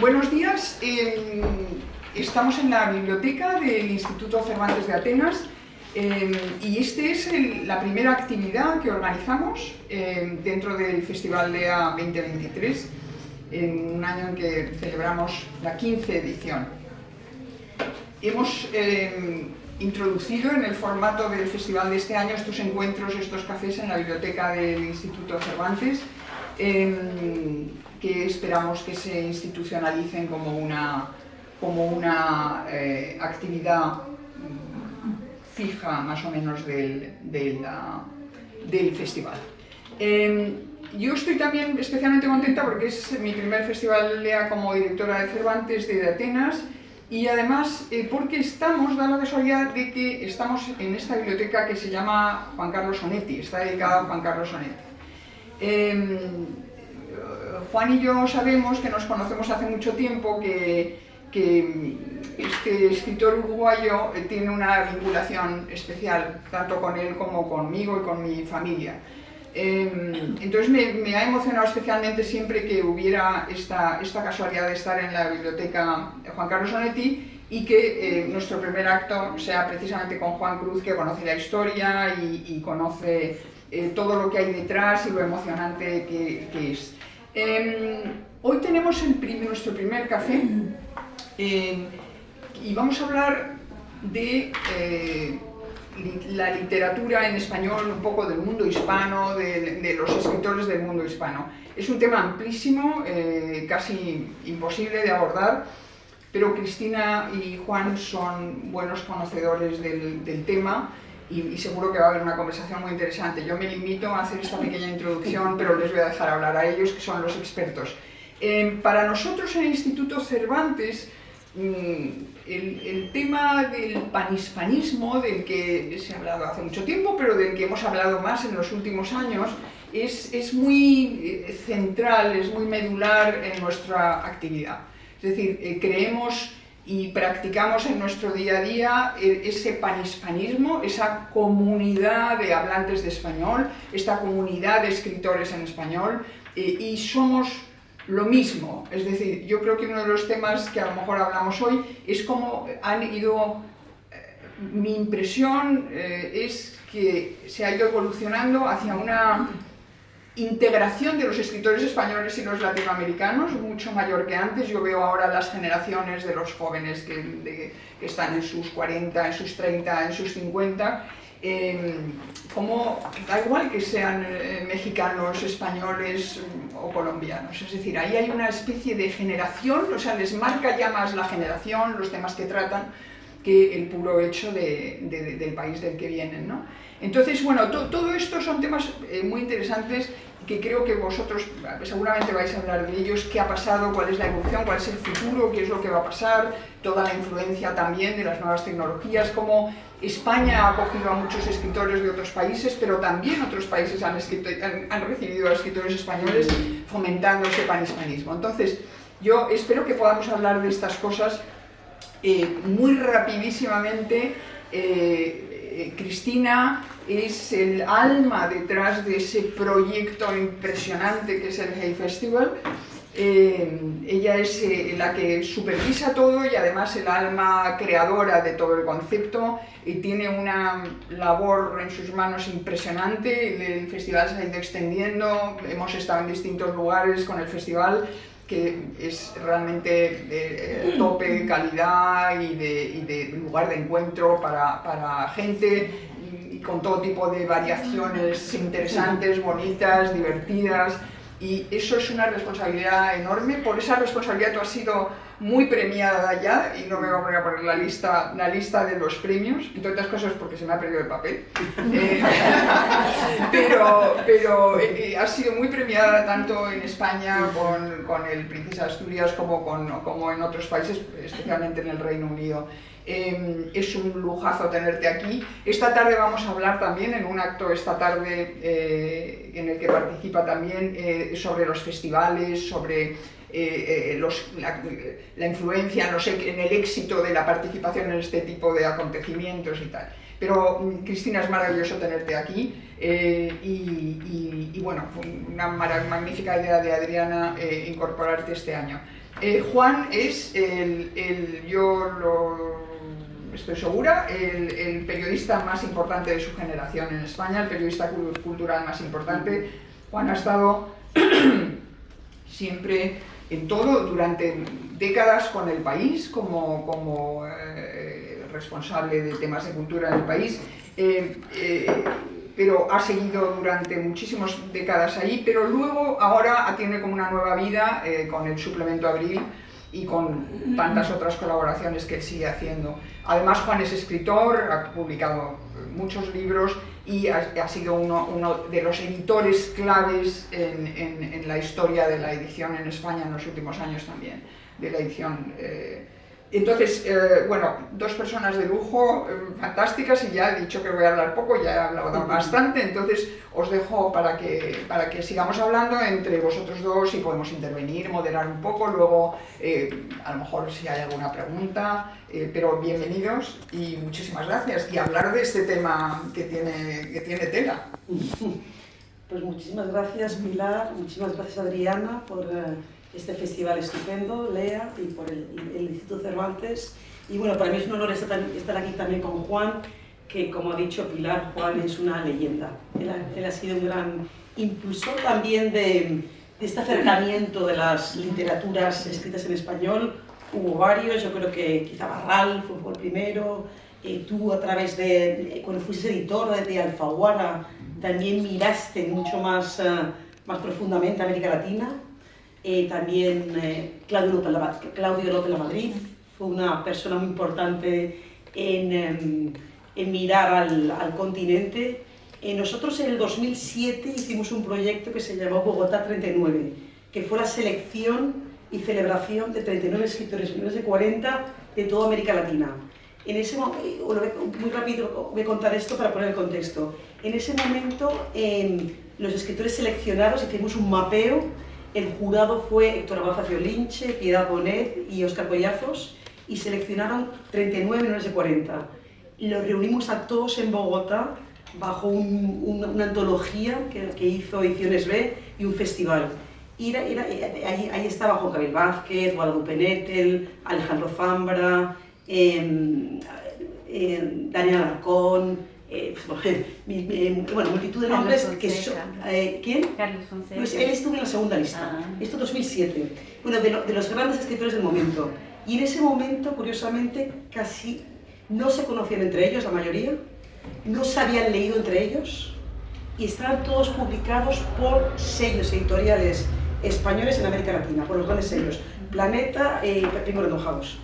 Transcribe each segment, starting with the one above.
Buenos días, estamos en la biblioteca del Instituto Cervantes de Atenas y esta es la primera actividad que organizamos dentro del Festival LEA 2023, en un año en que celebramos la 15ª edición. Hemos introducido en el formato del festival de este año estos encuentros, estos cafés en la biblioteca del Instituto Cervantes, que esperamos que se institucionalicen como una actividad fija más o menos del festival. Yo estoy también especialmente contenta porque es mi primer festival LEA como directora de Cervantes de Atenas, y además porque da la casualidad de que estamos en esta biblioteca que se llama Juan Carlos Onetti, está dedicada a Juan Carlos Onetti. Juan y yo sabemos que nos conocemos hace mucho tiempo, que este escritor uruguayo tiene una vinculación especial, tanto con él como conmigo y con mi familia. Entonces me ha emocionado especialmente siempre que hubiera esta casualidad de estar en la biblioteca Juan Carlos Onetti y que nuestro primer acto sea precisamente con Juan Cruz, que conoce la historia y conoce todo lo que hay detrás y lo emocionante que es. Hoy tenemos nuestro primer café y vamos a hablar de la literatura en español, un poco del mundo hispano, de los escritores del mundo hispano. Es un tema amplísimo, casi imposible de abordar, pero Cristina y Juan son buenos conocedores del tema y seguro que va a haber una conversación muy interesante. Yo me limito a hacer esta pequeña introducción, pero les voy a dejar hablar a ellos, que son los expertos. Para nosotros en el Instituto Cervantes, el tema del panhispanismo, del que se ha hablado hace mucho tiempo, pero del que hemos hablado más en los últimos años, es muy central, es muy medular en nuestra actividad. Es decir, creemos y practicamos en nuestro día a día ese panhispanismo, esa comunidad de hablantes de español, esta comunidad de escritores en español, y somos lo mismo. Es decir, yo creo que uno de los temas que a lo mejor hablamos hoy es cómo han ido, mi impresión es que se ha ido evolucionando hacia una integración de los escritores españoles y los latinoamericanos, mucho mayor que antes. Yo veo ahora las generaciones de los jóvenes que están en sus 40, en sus 30, en sus 50, como da igual que sean mexicanos, españoles o colombianos. Es decir, ahí hay una especie de generación, o sea, les marca ya más la generación, los temas que tratan, que el puro hecho del país del que vienen, ¿no? Entonces, bueno, todo esto son temas muy interesantes que creo que vosotros seguramente vais a hablar de ellos, qué ha pasado, cuál es la evolución, cuál es el futuro, qué es lo que va a pasar, toda la influencia también de las nuevas tecnologías, cómo España ha acogido a muchos escritores de otros países, pero también otros países han recibido a escritores españoles fomentando ese panhispanismo. Entonces, yo espero que podamos hablar de estas cosas muy rapidísimamente. Cristina es el alma detrás de ese proyecto impresionante que es el Hay Festival. Ella es la que supervisa todo y además el alma creadora de todo el concepto, y tiene una labor en sus manos impresionante. El festival se ha ido extendiendo, hemos estado en distintos lugares con el festival, que es realmente tope, calidad y de lugar de encuentro para gente, y con todo tipo de variaciones interesantes, bonitas, divertidas, y eso es una responsabilidad enorme. Por esa responsabilidad tú has sido muy premiada ya, y no me voy a poner a poner la lista de los premios, entre otras cosas porque se me ha perdido el papel, pero has sido muy premiada tanto en España con el Princesa de Asturias como en otros países, especialmente en el Reino Unido. Es un lujazo tenerte aquí. Esta tarde vamos a hablar también en un acto en el que participa también sobre los festivales, sobre la influencia en el éxito de la participación en este tipo de acontecimientos y tal. Pero Cristina, es maravilloso tenerte aquí y bueno, fue una magnífica idea de Adriana incorporarte este año. Juan es estoy segura, el periodista más importante de su generación en España, el periodista cultural más importante. Juan ha estado siempre en todo, durante décadas con el país, como responsable de temas de cultura en el país, pero ha seguido durante muchísimas décadas ahí, pero luego ahora tiene como una nueva vida con el suplemento Abril y con tantas otras colaboraciones que él sigue haciendo. Además, Juan es escritor, ha publicado muchos libros y ha sido uno de los editores claves en la historia de la edición en España en los últimos años también, de la edición. Entonces, bueno, dos personas de lujo fantásticas y ya he dicho que voy a hablar poco, ya he hablado bastante, entonces os dejo para que sigamos hablando entre vosotros dos y podemos intervenir, moderar un poco, luego a lo mejor si hay alguna pregunta, pero bienvenidos y muchísimas gracias y hablar de este tema que tiene tela. Pues muchísimas gracias Pilar, muchísimas gracias Adriana por este festival estupendo, Lea, y por el Instituto Cervantes. Y bueno, para mí es un honor estar aquí también con Juan, que como ha dicho Pilar, Juan es una leyenda. Él ha sido un gran impulsor también de este acercamiento de las literaturas escritas en español. Hubo varios, yo creo que quizá Barral fue el primero, tú a través de, cuando fuiste editor de Alfaguara, también miraste mucho más profundamente a América Latina. También Claudio López Lamadrid fue una persona muy importante en mirar al continente. Nosotros en el 2007 hicimos un proyecto que se llamó Bogotá 39, que fue la selección y celebración de 39 escritores menores de 40 de toda América Latina. En ese muy rápido voy a contar esto para poner el contexto. En ese momento, los escritores seleccionados hicimos un mapeo. El jurado fue Héctor Abafacio Linche, Piedad Bonet y Óscar Collazos y seleccionaron 39 menores de 40. Los reunimos a todos en Bogotá bajo una antología que hizo Ediciones B y un festival. Y ahí estaba Juan Gabriel Vázquez, Guadalupe Nettel, Alejandro Zambra, Daniel Alarcón, bueno, multitud de nombres que son... ¿Quién? Carlos Fonseca. Pues él estuvo en la segunda lista, esto 2007. Bueno, de los grandes escritores del momento. Y en ese momento, curiosamente, casi no se conocían entre ellos, la mayoría, no se habían leído entre ellos, y estaban todos publicados por sellos editoriales españoles en América Latina, por los grandes sellos, Planeta, Penguin Random House.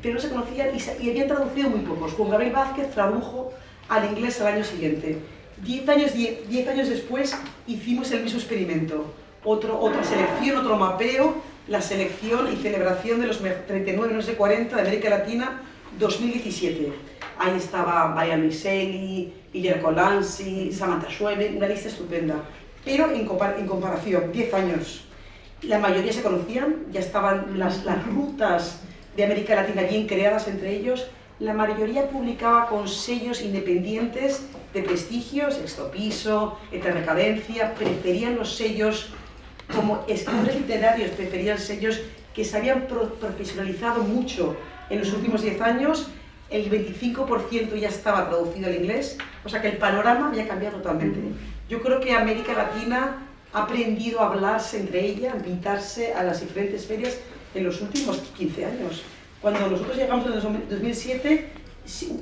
Pero no se conocían y habían traducido muy pocos. Juan Gabriel Vázquez tradujo al inglés al año siguiente. 10 años después hicimos el mismo experimento. Otra selección, otro mapeo, la selección y celebración de los 39 menores de 40 de América Latina 2017. Ahí estaba María Luiselli, Guillermo Colanzi, Samantha Schwebe, una lista estupenda. Pero en comparación, 10 años, la mayoría se conocían, ya estaban las rutas de América Latina bien creadas entre ellos. La mayoría publicaba con sellos independientes de prestigio, Sexto Piso, Eterna Cadencia, preferían los sellos, como escritores literarios, preferían sellos que se habían profesionalizado mucho en los últimos 10 años, el 25% ya estaba traducido al inglés, o sea que el panorama había cambiado totalmente. Yo creo que América Latina ha aprendido a hablarse entre ella, a invitarse a las diferentes ferias en los últimos 15 años. Cuando nosotros llegamos en el 2007,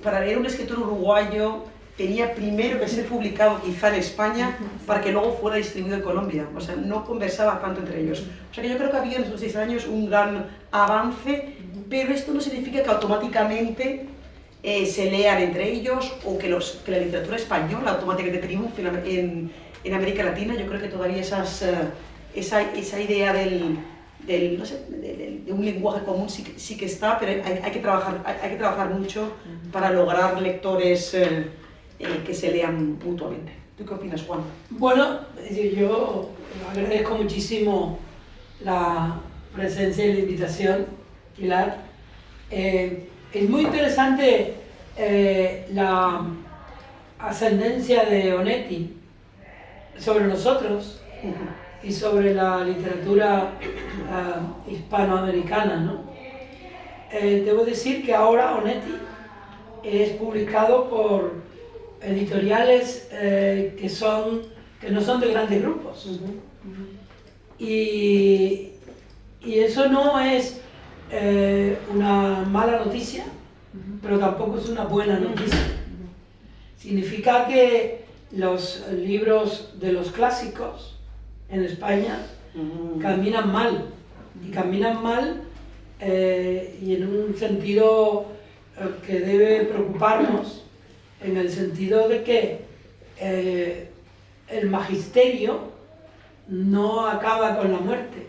para leer un escritor uruguayo tenía primero que ser publicado quizá en España para que luego fuera distribuido en Colombia. O sea, no conversaba tanto entre ellos. O sea que yo creo que ha habido en estos 6 años un gran avance, pero esto no significa que automáticamente se lean entre ellos o que la literatura española automáticamente triunfe en América Latina. Yo creo que todavía esa idea de un lenguaje común sí que está, pero hay que trabajar mucho para lograr lectores que se lean mutuamente. ¿Tú qué opinas, Juan? Bueno, yo agradezco muchísimo la presencia y la invitación, Pilar. Es muy interesante ascendencia de Onetti sobre nosotros y sobre la literatura hispanoamericana, ¿no? Debo decir que ahora Onetti es publicado por editoriales que no son de grandes grupos. Y eso no es una mala noticia, pero tampoco es una buena noticia. Significa que los libros de los clásicos en España caminan mal, y caminan mal y en un sentido que debe preocuparnos, en el sentido de que el magisterio no acaba con la muerte.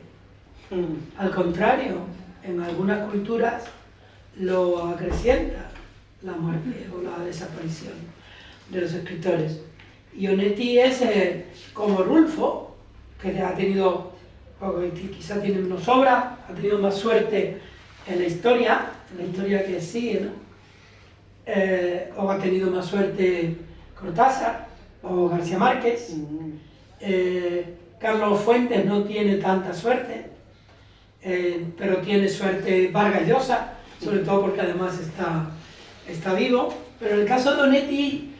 Al contrario, en algunas culturas lo acrecienta la muerte o la desaparición de los escritores. Y Onetti es como Rulfo, que ha tenido, quizá tiene menos obra, ha tenido más suerte en la historia que sigue, ¿no? O ha tenido más suerte Cortázar o García Márquez. Carlos Fuentes no tiene tanta suerte, pero tiene suerte Vargas Llosa, sobre todo porque además está vivo. Pero el caso de Onetti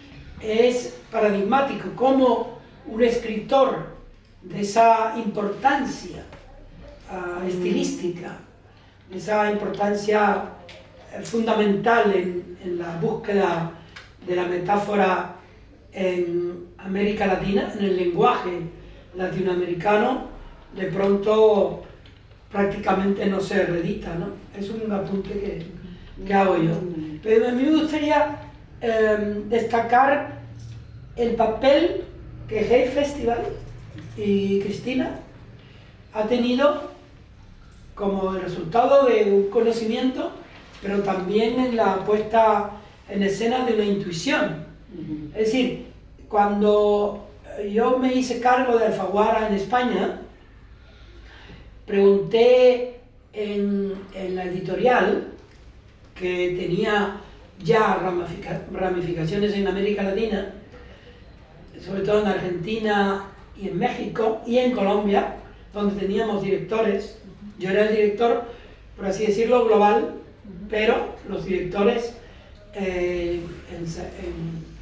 es paradigmático, como un escritor de esa importancia estilística, de esa importancia fundamental en la búsqueda de la metáfora en América Latina, en el lenguaje latinoamericano, de pronto prácticamente no se reedita, ¿no? Es un apunte que hago yo. Pero a mí me gustaría destacar el papel que Hey Festival y Cristina ha tenido como resultado de un conocimiento, pero también en la puesta en escena de una intuición. Es decir, cuando yo me hice cargo de Alfaguara en España, pregunté en la editorial, que tenía ya ramificaciones en América Latina, sobre todo en Argentina y en México y en Colombia, donde teníamos directores. Yo era el director, por así decirlo, global, pero los directores en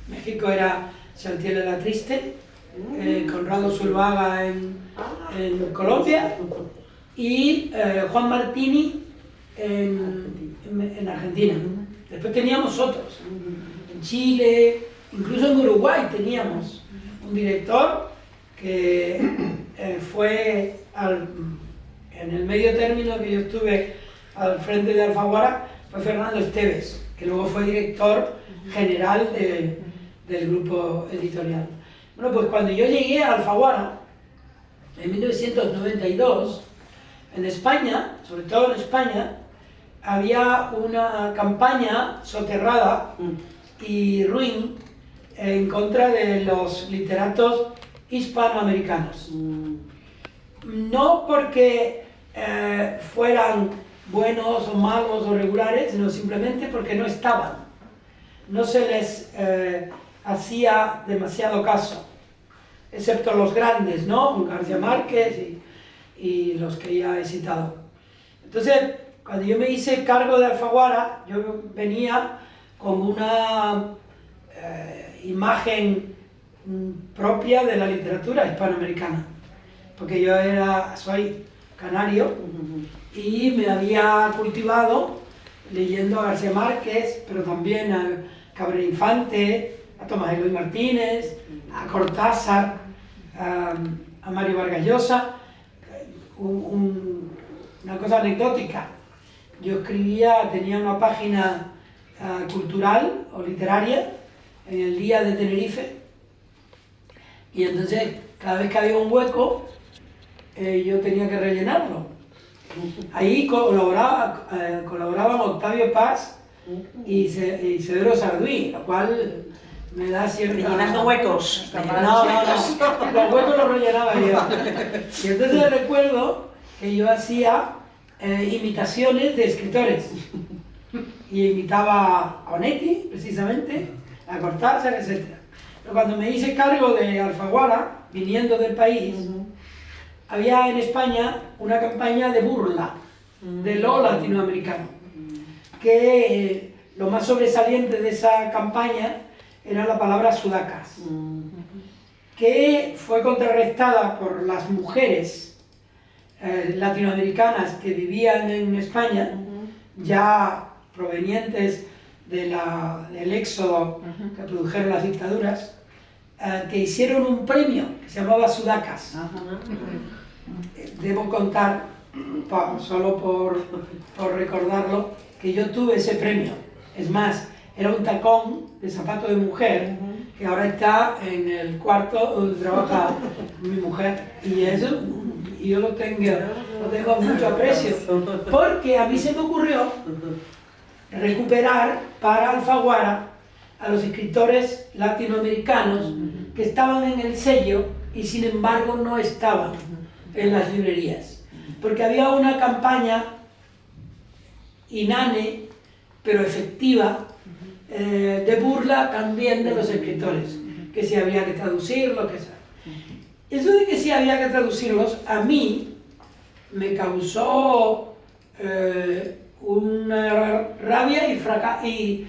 México era Saltiel de la Triste, Conrado Zuluaga en Colombia y Juan Martini en Argentina. Después teníamos otros, en Chile, incluso en Uruguay teníamos un director que fue en el medio término que yo estuve al frente de Alfaguara, fue Fernando Esteves, que luego fue director general del grupo editorial. Bueno, pues cuando yo llegué a Alfaguara, en 1992, en España, sobre todo en España, había una campaña soterrada y ruin en contra de los literatos hispanoamericanos. No porque fueran buenos o malos o regulares, sino simplemente porque no estaban. No se les hacía demasiado caso, excepto los grandes, ¿no? García Márquez y los que ya he citado. Entonces, cuando yo me hice cargo de Alfaguara, yo venía con una imagen propia de la literatura hispanoamericana, porque yo soy canario y me había cultivado leyendo a García Márquez, pero también a Cabrera Infante, a Tomás Eloy Martínez, a Cortázar, a Mario Vargas Llosa. Una cosa anecdótica, yo tenía una página cultural o literaria en el Día de Tenerife, y entonces cada vez que había un hueco yo tenía que rellenarlo. Ahí colaboraban Octavio Paz y Isidoro Sarduí, lo cual me da cierta... Rellenando huecos. No, los huecos los rellenaba yo. Y entonces recuerdo que yo hacía imitaciones de escritores. Y imitaba a Onetti, precisamente, a Cortázar, etc. Pero cuando me hice cargo de Alfaguara, viniendo del país, había en España una campaña de burla de lo latinoamericano, que lo más sobresaliente de esa campaña era la palabra sudacas, que fue contrarrestada por las mujeres latinoamericanas que vivían en España, ya provenientes del éxodo que produjeron las dictaduras, que hicieron un premio que se llamaba Sudacas. Debo contar, solo por recordarlo, que yo tuve ese premio. Es más, era un tacón de zapato de mujer que ahora está en el cuarto donde trabaja mi mujer, y eso yo lo tengo mucho aprecio, porque a mí se me ocurrió recuperar para Alfaguara a los escritores latinoamericanos que estaban en el sello y sin embargo no estaban en las librerías, porque había una campaña inane pero efectiva de burla también de los escritores, que si había que traducirlo, que sea. Eso de que si había que traducirlos, a mí me causó una rabia y Frustración.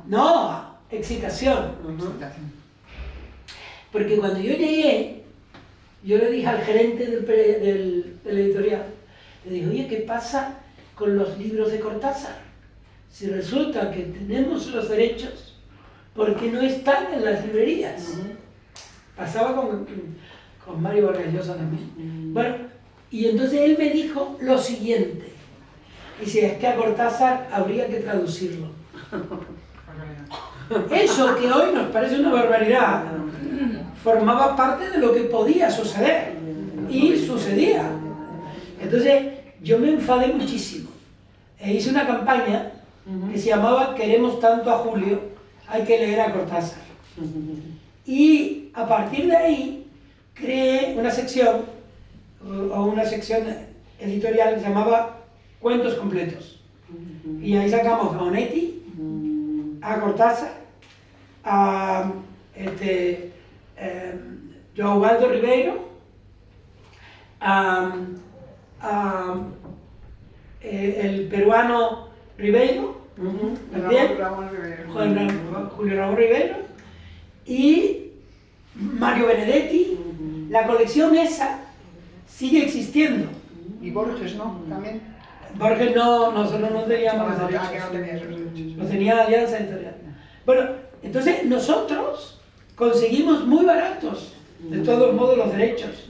no, excitación. Excitación. Porque cuando yo llegué, yo le dije al gerente del editorial, le dije, oye, ¿qué pasa con los libros de Cortázar? Si resulta que tenemos los derechos, ¿por qué no están en las librerías? Pasaba con Mario Vargas Llosa también. Bueno, y entonces él me dijo lo siguiente, dice, es que a Cortázar habría que traducirlo. Eso que hoy nos parece una barbaridad, formaba parte de lo que podía suceder, y sucedía. Entonces yo me enfadé muchísimo, e hice una campaña que se llamaba Queremos tanto a Julio, hay que leer a Cortázar. Y a partir de ahí creé una sección editorial que se llamaba Cuentos Completos. Y ahí sacamos a Onetti, a Cortázar, a João Baldo Ribeiro, el peruano Ribeiro, también, Julio Ramón Ribeiro, y Mario Benedetti. La colección esa sigue existiendo. Y Borges, ¿no? También. Borges no, nosotros no teníamos los derechos. Que no tenía esos derechos. Lo tenía Alianza Editorial. Bueno, entonces nosotros conseguimos muy baratos, de todos modos, los derechos.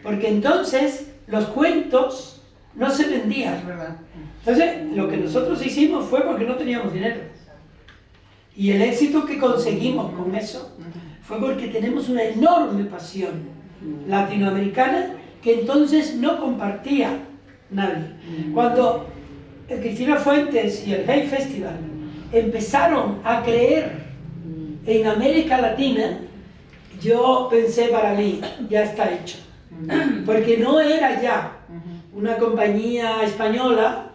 Porque entonces los cuentos no se vendían. Es verdad. Entonces, lo que nosotros hicimos fue porque no teníamos dinero. Y el éxito que conseguimos con eso fue porque tenemos una enorme pasión latinoamericana que entonces no compartía nadie. Cuando Cristina Fuentes y el Hay Festival empezaron a creer en América Latina, yo pensé para mí, ya está hecho. Porque no era ya una compañía española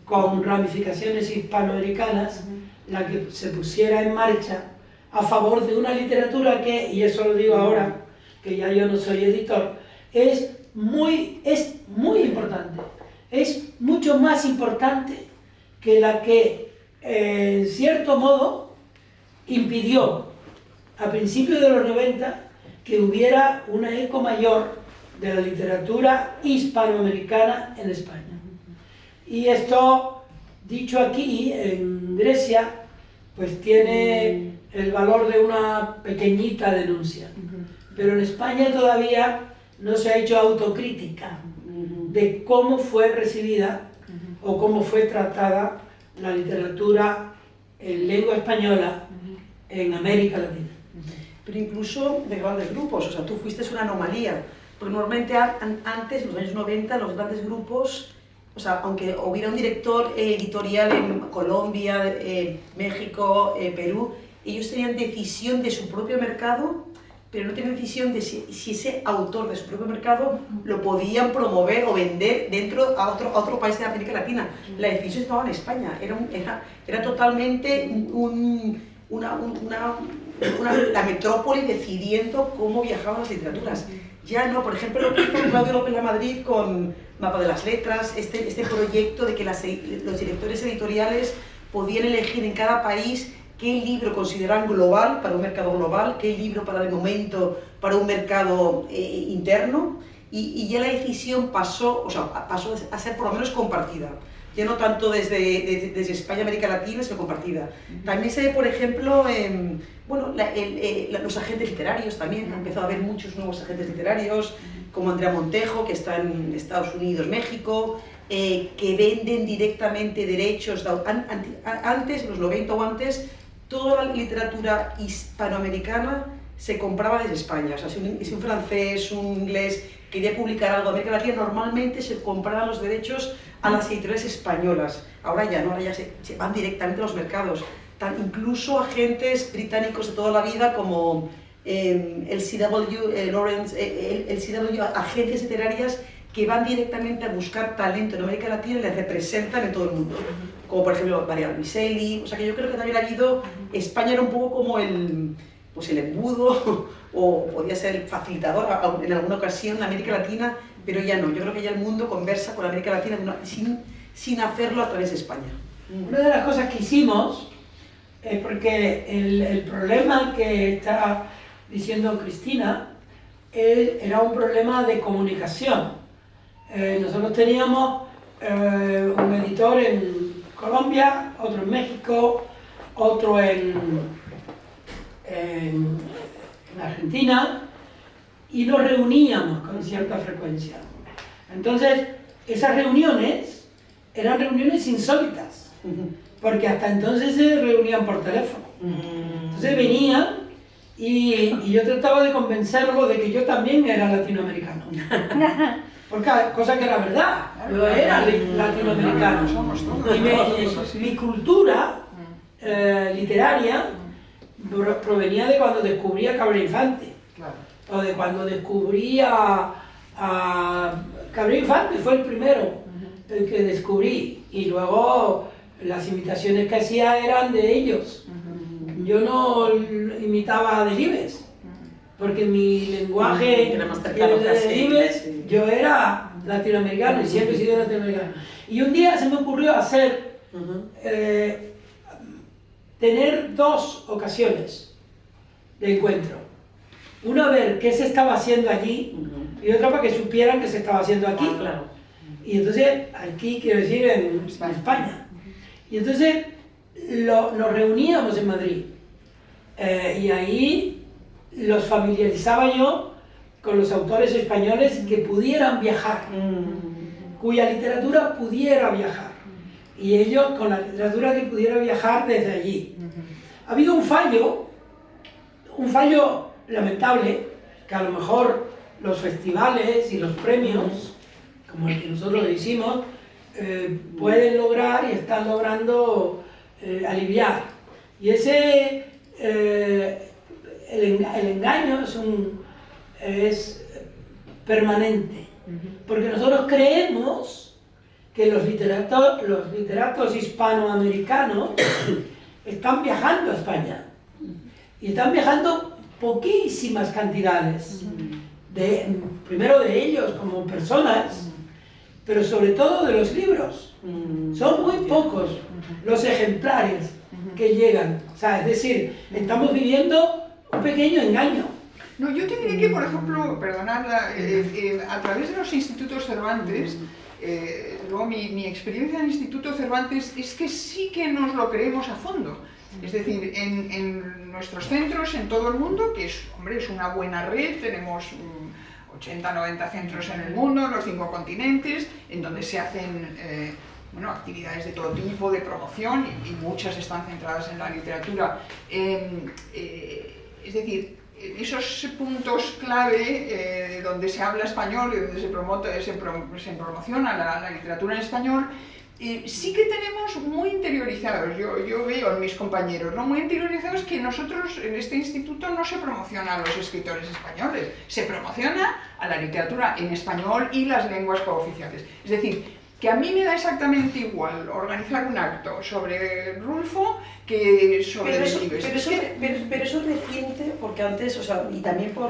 con ramificaciones hispanoamericanas la que se pusiera en marcha a favor de una literatura que, y eso lo digo ahora, que ya yo no soy editor, es muy importante, es mucho más importante que la que, en cierto modo, impidió a principios de los 90 que hubiera una eco mayor de la literatura hispanoamericana en España. Y esto, dicho aquí, en Grecia, pues tiene el valor de una pequeñita denuncia. Pero en España todavía no se ha hecho autocrítica de cómo fue recibida o cómo fue tratada la literatura en lengua española en América Latina. Pero incluso de grandes grupos, o sea, tú fuiste una anomalía, porque normalmente antes, en los años 90, los grandes grupos, o sea, aunque hubiera un director editorial en Colombia, México, Perú, ellos tenían decisión de su propio mercado pero no tenían decisión de si ese autor de su propio mercado lo podían promover o vender dentro a otro país de América Latina. La decisión estaba en España, era totalmente la metrópoli decidiendo cómo viajaban las literaturas. Ya no, por ejemplo, lo que hizo Claudio López de Madrid con Mapa de las Letras, este proyecto de que los directores editoriales podían elegir en cada país qué libro consideran global, para un mercado global, qué libro para de momento, para un mercado interno, y ya la decisión pasó a ser por lo menos compartida. Ya no tanto desde España, América Latina, sino compartida. También se ve, por ejemplo, los agentes literarios también. Ha empezado a haber muchos nuevos agentes literarios, como Andrea Montejo, que está en Estados Unidos, México, que venden directamente derechos. Antes, en los 90 o antes, toda la literatura hispanoamericana se compraba desde España. O sea, si un francés, un inglés quería publicar algo en América Latina, normalmente se compraban los derechos a las editoriales españolas. Ahora ya no, ahora ya se van directamente a los mercados. Incluso agentes británicos de toda la vida como el CW, Lawrence, el CW, agencias literarias que van directamente a buscar talento en América Latina y les representan en todo el mundo. Como por ejemplo Mariano Miselli. O sea que yo creo que también ha habido, España era un poco como el embudo o podía ser el facilitador en alguna ocasión en América Latina, pero ya no. Yo creo que ya el mundo conversa con América Latina sin hacerlo a través de España. Una de las cosas que hicimos es porque el problema que está diciendo Cristina era un problema de comunicación. Nosotros teníamos un editor en Colombia, otro en México, otro en Argentina, y nos reuníamos con cierta frecuencia. Entonces, esas reuniones eran reuniones insólitas, porque hasta entonces se reunían por teléfono. Entonces venían y yo trataba de convencerlo de que yo también era latinoamericano. Porque, cosa que era verdad, yo era latinoamericano. Y mi cultura literaria provenía de cuando descubrí a Cabrera Infante. O de cuando descubrí a Cabrera Infante, fue el primero el que descubrí. Y luego las imitaciones que hacía eran de ellos. Yo no imitaba a Delibes, porque mi lenguaje era más cercano de Delibes, yo era latinoamericano y siempre he sido latinoamericano. Y un día se me ocurrió hacer, tener dos ocasiones de encuentro. Una, ver qué se estaba haciendo allí, y otra para que supieran que se estaba haciendo aquí. Claro. Y entonces, aquí quiero decir en España. Y entonces nos reuníamos en Madrid. Y ahí los familiarizaba yo con los autores españoles que pudieran viajar, cuya literatura pudiera viajar. Y ellos con la literatura que pudiera viajar desde allí. Ha habido un fallo lamentable, que a lo mejor los festivales y los premios, como el que nosotros hicimos, pueden lograr y están logrando aliviar. Y ese, el engaño es permanente, porque nosotros creemos que los literatos hispanoamericanos están viajando a España, y están viajando poquísimas cantidades, primero de ellos como personas, pero sobre todo de los libros. Son muy pocos los ejemplares que llegan. O sea, es decir, estamos viviendo un pequeño engaño. No, yo te diré que, por ejemplo, perdonadla, a través de los institutos Cervantes, luego mi experiencia en el Instituto Cervantes es que sí que nos lo creemos a fondo. Es decir, en nuestros centros, en todo el mundo, que es una buena red, tenemos 80, 90 centros en el mundo, en los 5 continentes, en donde se hacen actividades de todo tipo, de promoción, y muchas están centradas en la literatura. Es decir, esos puntos clave donde se habla español y donde se promociona la literatura en español, sí que tenemos muy interiorizados, yo veo en mis compañeros, ¿no? Muy interiorizados que nosotros en este instituto no se promociona a los escritores españoles, se promociona a la literatura en español y las lenguas cooficiales. Es decir, que a mí me da exactamente igual organizar un acto sobre Rulfo que sobre Delibes. Pero eso es reciente, porque antes, o sea, y también por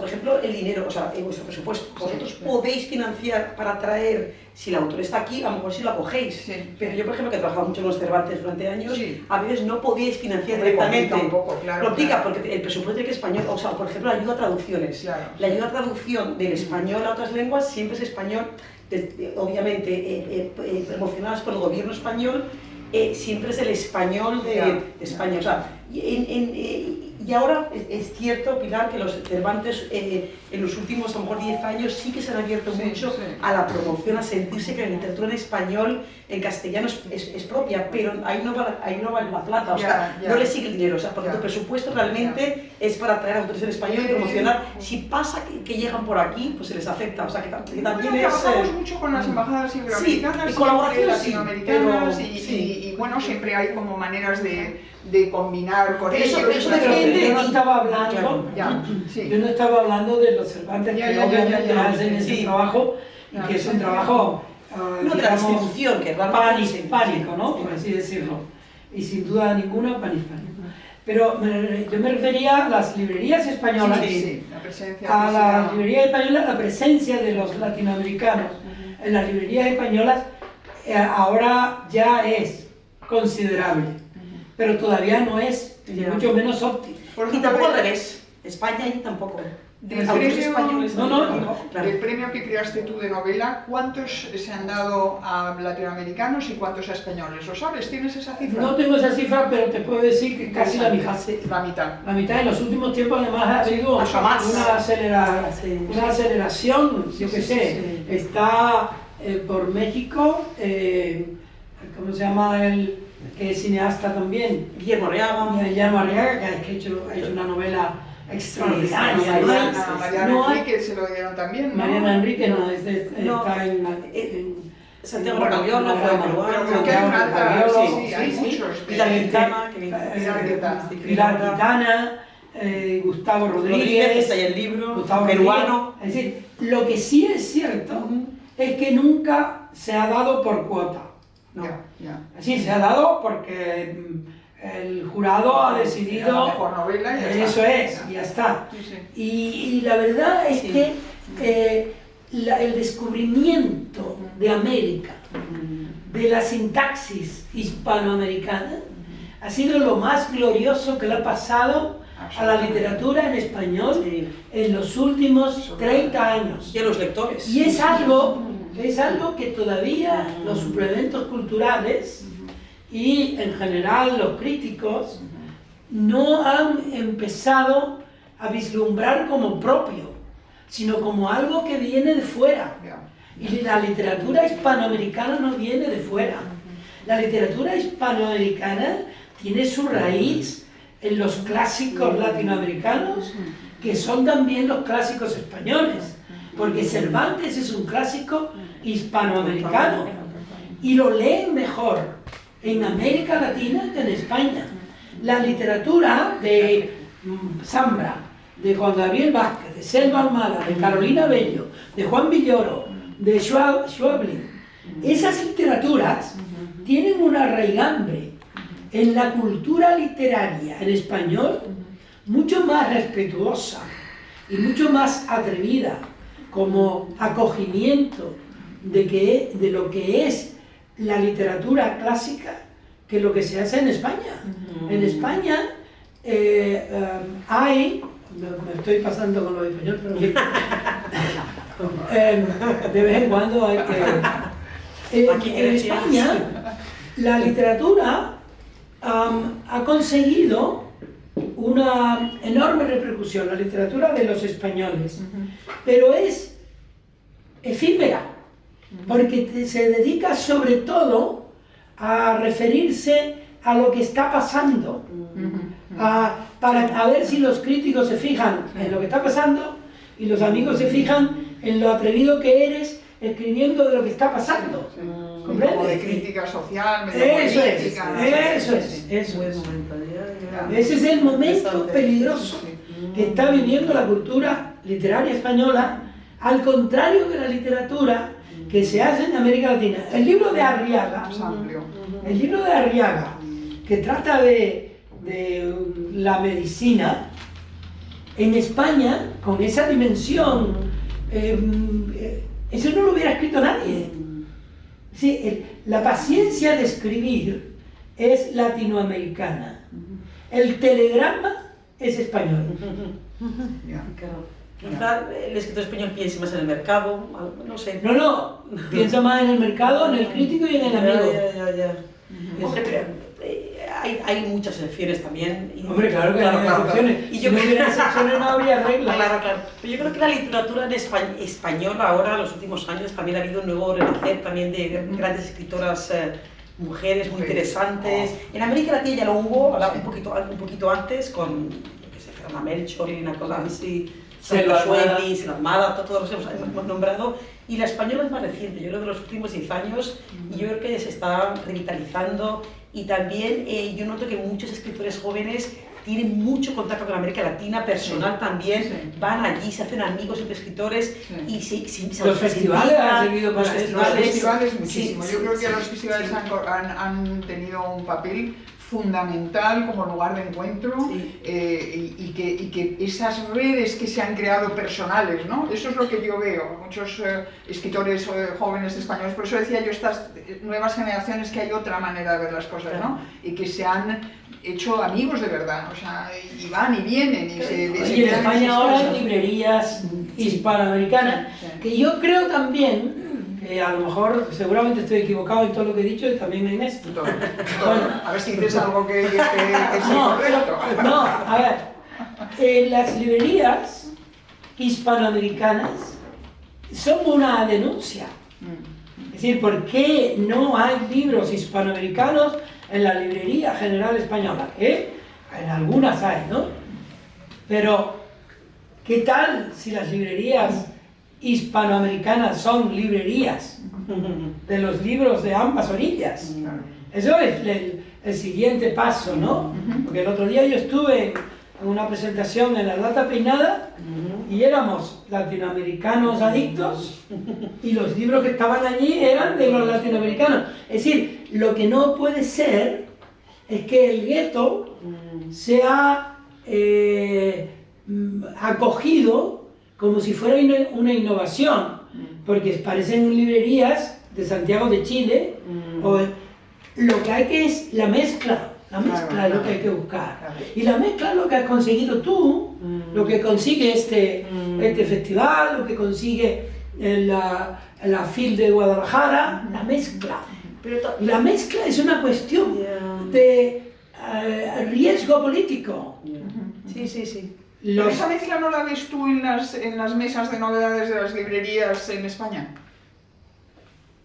ejemplo, el dinero, o sea, en vuestro presupuesto, vosotros podéis financiar para traer, si el autor está aquí, a lo mejor si lo acogéis, pero yo, por ejemplo, que he trabajado mucho en los Cervantes durante años, a veces no podíais financiar directamente. Claro, complica, porque el presupuesto de que español, o sea, por ejemplo, la ayuda a traducciones. La ayuda a traducción del español a otras lenguas siempre es español, obviamente promocionadas por el gobierno español, siempre es el español de España. O sea, y ahora es cierto, Pilar, que los Cervantes en los últimos, a lo mejor 10 años, sí que se han abierto mucho a la promoción, a sentirse que la literatura en español, en castellano es propia, pero ahí no va la plata, o sea, no le sigue el dinero, o sea, porque tu presupuesto realmente es para traer autores en español y promocionar. Si pasa que llegan por aquí, pues se les afecta, o sea, que también es... Trabajamos mucho con las embajadas iberoamericanas, y colaboraciones latinoamericanas, y bueno, siempre hay como maneras de combinar con ellos. Eso depende. Yo no estaba hablando, yo no estaba hablando de los Cervantes que obviamente hacen ese trabajo y que es un trabajo de la distribución, que panhispánico, ¿no? Por así decirlo. Y sin duda ninguna panhispánico. Pero yo me refería a las librerías españolas, a las librerías españolas, la presencia de los latinoamericanos en las librerías españolas ahora ya es considerable, pero todavía no es, mucho menos óptimo. Y tampoco al revés, España y tampoco. Del premio que creaste tú de novela, ¿cuántos se han dado a latinoamericanos y cuántos a españoles? ¿Lo sabes? ¿Tienes esa cifra? No tengo esa cifra, pero te puedo decir que casi la mitad. La mitad. La mitad. En los últimos tiempos además ha habido una aceleración, yo qué sé. Está por México, ¿cómo se llama el que es cineasta también? Guillermo Arriaga, que ha hecho una novela extraordinaria. Mariana Enríquez se lo dieron también, ¿no? Mariana Enríquez está en Santiago Racabiolo, creo que hay una alta, hay muchos. Pilar Quintana, Gustavo Rodríguez, está ahí el libro, Gustavo peruano. Es decir, lo que sí es cierto es que nunca se ha dado por cuota. No. Sí, se ha dado porque el jurado ha decidido la mejor novela y ya eso está. es, y ya está. Y la verdad es que el descubrimiento de América, de la sintaxis hispanoamericana, ha sido lo más glorioso que le ha pasado a la literatura en español en los últimos 30 años. Y a los lectores. Y es algo que todavía los suplementos culturales y en general los críticos no han empezado a vislumbrar como propio, sino como algo que viene de fuera. Y la literatura hispanoamericana no viene de fuera. La literatura hispanoamericana tiene su raíz en los clásicos latinoamericanos, que son también los clásicos españoles, porque Cervantes es un clásico hispanoamericano y lo leen mejor en América Latina que en España. La literatura de Zambra, de Juan Gabriel Vázquez, de Selva Almada, de Carolina Bello, de Juan Villoro, de Schwabling, esas literaturas tienen una raigambre en la cultura literaria en español mucho más respetuosa y mucho más atrevida, como acogimiento de lo que es la literatura clásica, que lo que se hace en España. En España hay, me estoy pasando con lo de español, pero de vez en cuando hay que... en España la literatura ha conseguido una enorme repercusión, la literatura de los españoles, pero es efímera, porque se dedica sobre todo a referirse a lo que está pasando, para ver si los críticos se fijan en lo que está pasando y los amigos se fijan en lo atrevido que eres escribiendo de lo que está pasando. Como de crítica social, medio Eso es, política, ¿no? eso es. Ese es el momento peligroso que está viviendo la cultura literaria española, al contrario que la literatura que se hace en América Latina. El libro de Arriaga, Más amplio. el libro de Arriaga, que trata de la medicina, en España, con esa dimensión, eso no lo hubiera escrito nadie. Sí, la paciencia de escribir es latinoamericana. El telegrama es español. Ya. Quizá el escritor español piense más en el mercado, no sé. No, piensa más en el mercado, en el crítico y en el amigo. Ya. Hombre, pero hay muchas excepciones también. Hombre, claro que hay excepciones. Y Si yo no creo- hubiera excepciones no habría reglas. Claro. Pero yo creo que la literatura en española ahora, en los últimos años, también ha habido un nuevo renacer también de grandes escritoras mujeres muy interesantes. En América Latina ya lo hubo, un poquito antes, con, yo qué sé, Fernanda Melchor, Lina Colanzi, Selva Almada. Selva Almada, todos los hemos nombrado. Y la española es más reciente, yo creo que de los últimos 10 años, y yo creo que se está revitalizando. Y también yo noto que muchos escritores jóvenes tienen mucho contacto con América Latina, personal también, van allí, se hacen amigos entre escritores y se Los festivales han servido para Los esto. festivales muchísimo. Sí, Yo creo que sí, los festivales han tenido un papel fundamental como lugar de encuentro y que esas redes que se han creado personales, ¿no? Eso es lo que yo veo. Muchos escritores jóvenes españoles, por eso decía yo, estas nuevas generaciones, que hay otra manera de ver las cosas, ¿no? Y que se han hecho amigos de verdad, o sea, y van y vienen y se Oye, en crean España esas ahora hay cosas. librerías hispanoamericanas, que yo creo también, a lo mejor seguramente estoy equivocado en todo lo que he dicho y también en esto. Todo. Bueno. A ver si dices algo que sea correcto. No, a ver, las librerías hispanoamericanas son una denuncia. Es decir, ¿por qué no hay libros hispanoamericanos en la librería general española? En algunas hay, ¿no? Pero, ¿qué tal si las librerías hispanoamericanas son librerías de los libros de ambas orillas? Eso es el siguiente paso, ¿no? Porque el otro día yo estuve en una presentación en La Lata Peinada y éramos latinoamericanos adictos y los libros que estaban allí eran de los latinoamericanos. Es decir, lo que no puede ser es que el gueto sea acogido como si fuera una innovación, porque parecen librerías de Santiago de Chile, o lo que hay que es la mezcla es lo que hay que buscar. Y la mezcla es lo que has conseguido tú, lo que consigue este festival, lo que consigue la FIL de Guadalajara, la mezcla. Y la mezcla es una cuestión de riesgo político. Sí. ¿Pero esa mezcla no la ves tú en las mesas de novedades de las librerías en España?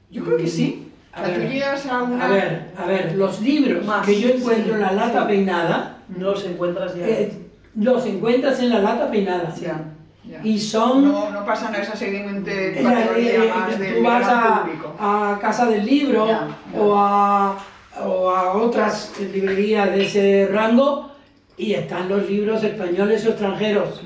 Yo creo que sí. A ver, A ver, los libros que yo encuentro en La Lata Peinada, No los encuentras ya. los encuentras en La Lata Peinada. Ya. Y son... No pasan a esa siguiente categoría más de tú vas público. a Casa del Libro Ya. o a otras librerías de ese rango y están los libros españoles o extranjeros,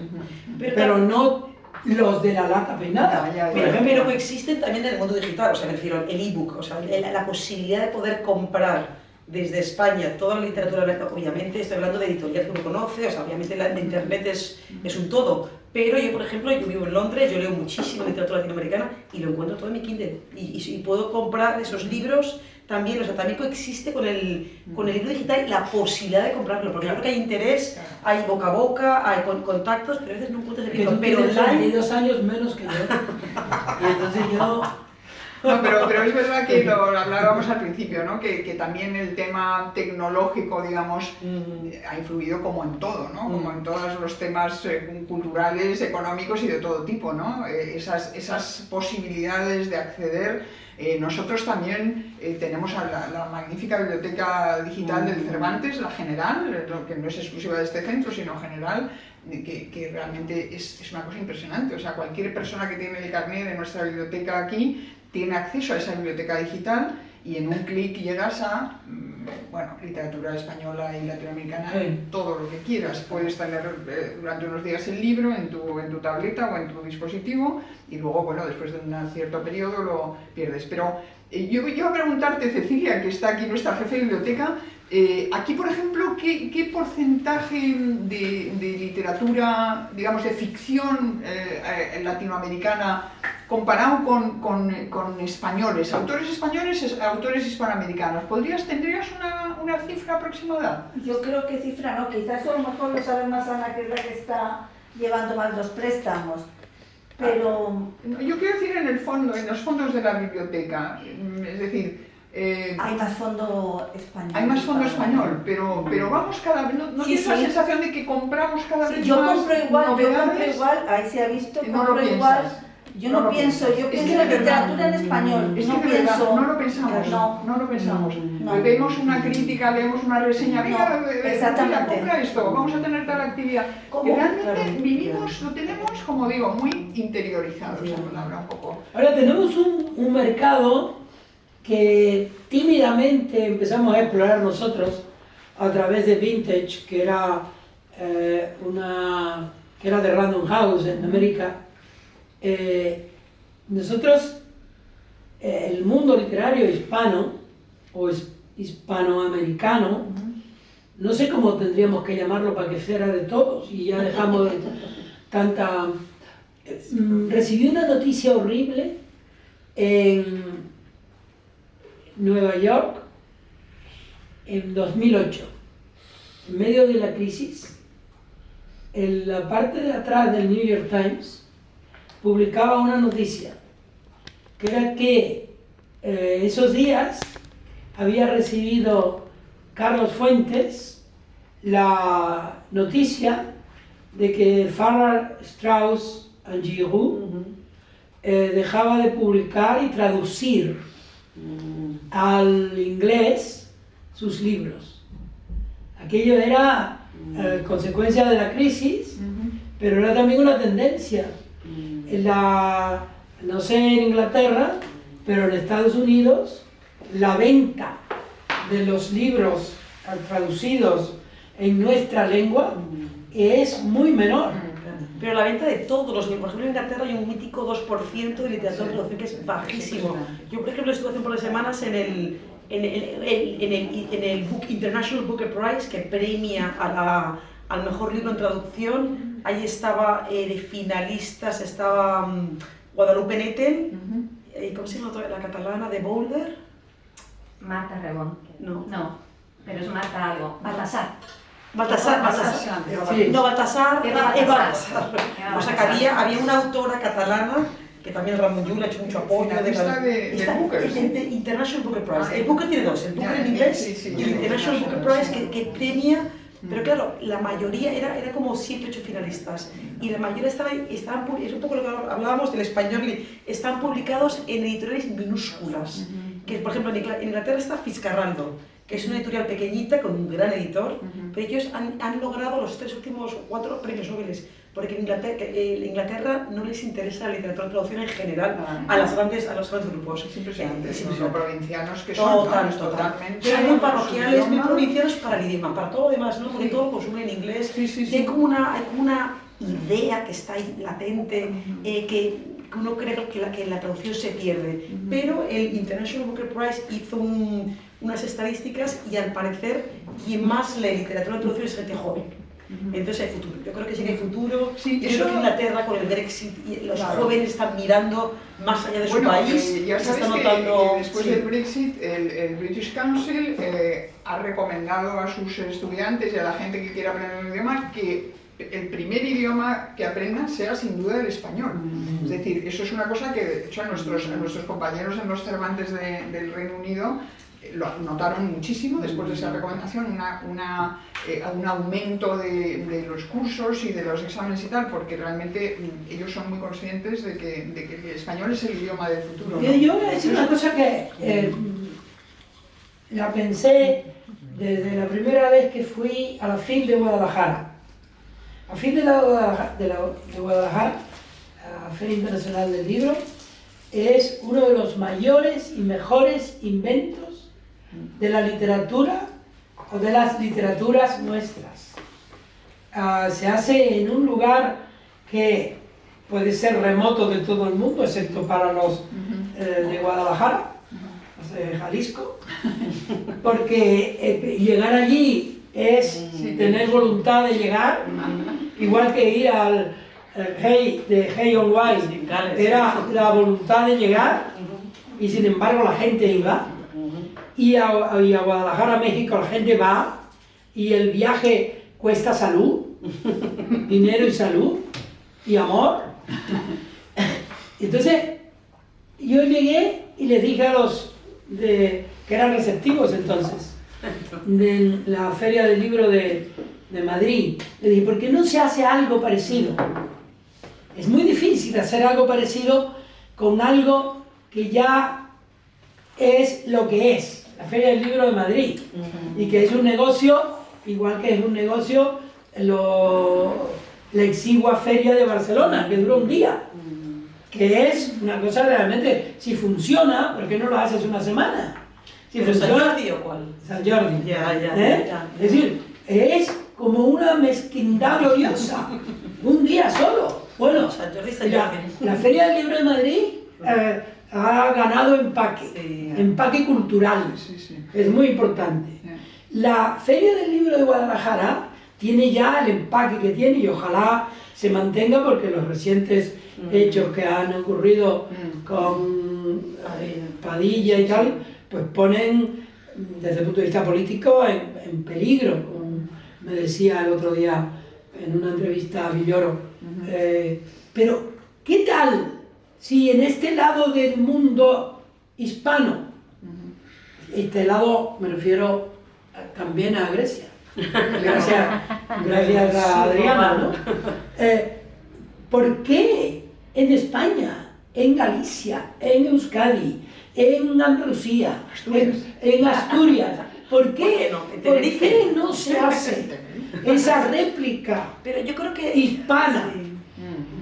pero no los de La Lata Peinada. Ya. Pero coexisten también en el mundo digital, o sea, me refiero el ebook, o sea, la posibilidad de poder comprar desde España toda la literatura, obviamente, estoy hablando de editorial que uno conoce, o sea, obviamente la de internet es un todo, pero yo, por ejemplo, yo vivo en Londres, yo leo muchísima literatura latinoamericana y lo encuentro todo en mi Kindle, y puedo comprar esos libros también, o sea, también coexiste con el libro digital la posibilidad de comprarlo, porque yo creo que hay interés, hay boca a boca, hay contactos, pero a veces no encuentras el Que libro, tú pero tienes online... 22 años menos que yo. Y entonces yo... No, pero es verdad que lo hablábamos al principio, ¿no? Que también el tema tecnológico, digamos, ha influido como en todo, ¿no? Como en todos los temas culturales, económicos y de todo tipo, ¿no? Esas posibilidades de acceder Nosotros también tenemos la magnífica biblioteca digital del Cervantes, la general, que no es exclusiva de este centro, sino general, que realmente es una cosa impresionante. O sea, cualquier persona que tiene el carnet de nuestra biblioteca aquí tiene acceso a esa biblioteca digital y en un clic llegas a, bueno, literatura española y latinoamericana, todo lo que quieras. Puedes tener durante unos días el libro en tu tableta o en tu dispositivo y luego, bueno, después de un cierto periodo lo pierdes. Pero yo iba a preguntarte, Cecilia, que está aquí nuestra jefe de biblioteca, aquí, por ejemplo, ¿qué porcentaje de literatura, digamos, de ficción latinoamericana comparado con españoles, autores hispanoamericanos? ¿Tendrías una cifra aproximada? Yo creo que cifra no, quizás a lo mejor lo sabe más Ana, que es la que está llevando más los préstamos. Pero yo quiero decir en los fondos de la biblioteca, es decir, hay más fondo español. Hay más fondo español, pero vamos cada vez, ¿no tienes la sensación de que compramos cada vez yo más compro igual, novedades? ahí se ha visto, No compro lo igual. piensas. Yo no pienso, yo pienso en literatura en español. Es no que de verdad, pienso. no lo pensamos, no lo pensamos. No. Vemos una crítica, leemos una reseña, mira, exactamente. compra esto, vamos a tener tal actividad. ¿Cómo? Y realmente Claro, vivimos, lo tenemos, como digo, muy interiorizado, esa palabra un poco. Ahora tenemos un mercado que tímidamente empezamos a explorar nosotros a través de Vintage, que era de Random House en América. Nosotros, el mundo literario hispano o hispanoamericano, no sé cómo tendríamos que llamarlo para que fuera de todos y ya dejamos de tanta... recibí una noticia horrible en Nueva York en 2008, en medio de la crisis. En la parte de atrás del New York Times publicaba una noticia que era que esos días había recibido Carlos Fuentes la noticia de que Farrar, Straus y Giroux dejaba de publicar y traducir al inglés sus libros. Aquello era consecuencia de la crisis, pero era también una tendencia. No sé en Inglaterra, pero en Estados Unidos la venta de los libros traducidos en nuestra lengua es muy menor. Pero la venta de todos los libros, por ejemplo en Inglaterra hay un mítico 2% de literatura de traducción que es bajísimo. Yo por ejemplo estuve hace un par de semanas en el International Booker Prize, que premia al mejor libro en traducción. Ahí estaba de finalistas, estaba Guadalupe Nettel, ¿cómo se llama la catalana de Boulder? Marta Rebón. No, pero es Marta algo. Baltasar. Baltasar. Sí. No, Baltasar, Eva Baltasar. Eva O sea, que Baltasar. había una autora catalana que también Ramon Llull ha hecho mucho apoyo. Finalista de Booker. El International Booker Prize. El Booker tiene dos, el Booker en inglés y el International Booker Prize que premia. Pero claro, la mayoría era como 7 o 8 finalistas y la mayoría estaban, es un poco lo que hablábamos del español, están publicados en editoriales minúsculas, que por ejemplo en Inglaterra está Fitzcarraldo, que es una editorial pequeñita con un gran editor, pero ellos han logrado los 3 últimos 4 premios Nobel, porque en Inglaterra no les interesa la literatura de traducción en general a los grandes grupos. Es impresionante, Es los provincianos que son, totalmente. Son muy parroquiales, muy provincianos para el idioma, para todo lo demás, ¿no? Porque todo lo consumen en inglés. Y hay como una idea que está ahí latente, que uno cree que la traducción se pierde. Pero el International Booker Prize hizo unas estadísticas y al parecer quien más lee literatura de traducción es gente joven. Entonces hay futuro, yo creo que sí que hay futuro. Sí, Yo creo que Inglaterra con el Brexit y los jóvenes están mirando más allá de su Bueno, país. ya se sabes está que notando. después del Brexit, el British Council ha recomendado a sus estudiantes y a la gente que quiera aprender un idioma que el primer idioma que aprendan sea sin duda el español. Es decir, eso es una cosa que de hecho a nuestros compañeros en los Cervantes del Reino Unido lo notaron muchísimo después de esa recomendación, un aumento de los cursos y de los exámenes y tal, porque realmente ellos son muy conscientes de que el español es el idioma del futuro, ¿no? Yo voy a decir una cosa que la pensé desde la primera vez que fui a la FIL de Guadalajara. La FIL de Guadalajara, la Feria Internacional del Libro, es uno de los mayores y mejores inventos de la literatura o de las literaturas nuestras. Se hace en un lugar que puede ser remoto de todo el mundo, excepto para los de Guadalajara, los de Jalisco, porque llegar allí es tener voluntad de llegar, igual que ir al Hey de Hey on Wye, era la voluntad de llegar, y sin embargo la gente iba. Y a Guadalajara, México, la gente va, y el viaje cuesta salud, dinero y salud, y amor. Entonces, yo llegué y les dije a los que eran receptivos entonces, de la Feria del Libro de Madrid, les dije, ¿por qué no se hace algo parecido? Es muy difícil hacer algo parecido con algo que ya es lo que es, la Feria del Libro de Madrid, y que es un negocio, igual que es un negocio la exigua Feria de Barcelona, que dura un día, que es una cosa realmente, si funciona, ¿por qué no lo haces una semana? Si ¿Pero funciona, San Jordi o cuál? San Jordi. Ya. Es decir, es como una mezquindad gloriosa, un día solo. Bueno, San Jordi, San Jordi. la Feria del Libro de Madrid ha ganado empaque cultural, es muy importante. La Feria del Libro de Guadalajara tiene ya el empaque que tiene y ojalá se mantenga, porque los recientes hechos que han ocurrido con Padilla y tal, pues ponen desde el punto de vista político en peligro, como me decía el otro día en una entrevista a Villoro. Pero, ¿qué tal si en este lado del mundo hispano, este lado me refiero también a Grecia, gracias a Adriana, ¿no? ¿Por qué en España, en Galicia, en Euskadi, en Andalucía, en Asturias, ¿por qué no se hace esa réplica Pero yo creo que hispana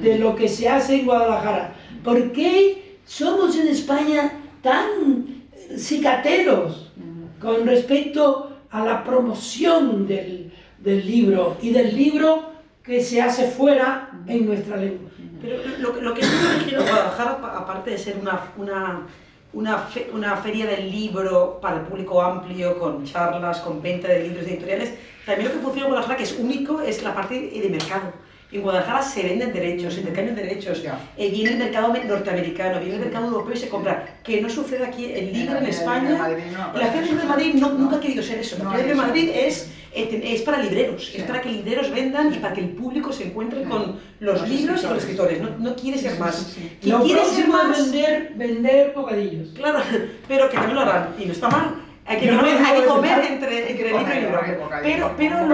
de lo que se hace en Guadalajara? ¿Por qué somos en España tan cicateros con respecto a la promoción del libro y del libro que se hace fuera en nuestra lengua? Pero lo que yo imagino en Guadalajara, aparte de ser una feria del libro para el público amplio, con charlas, con venta de libros editoriales, también lo que funciona en Guadalajara, que es único, es la parte de mercado. En Guadalajara se venden derechos, se intercambian derechos. Viene el mercado norteamericano, viene el mercado europeo y se compra. Que no sucede aquí el libro en España. La Feria del Libro de Madrid nunca ha querido ser eso. La Feria del Libro de Madrid es para libreros, es para que libreros vendan y para que el público se encuentre con los libros y con los escritores. No quiere ser más. Lo próximo es vender bocadillos. Claro, pero que también lo harán, y no está mal. Hay que comer entre libro y libro. Pero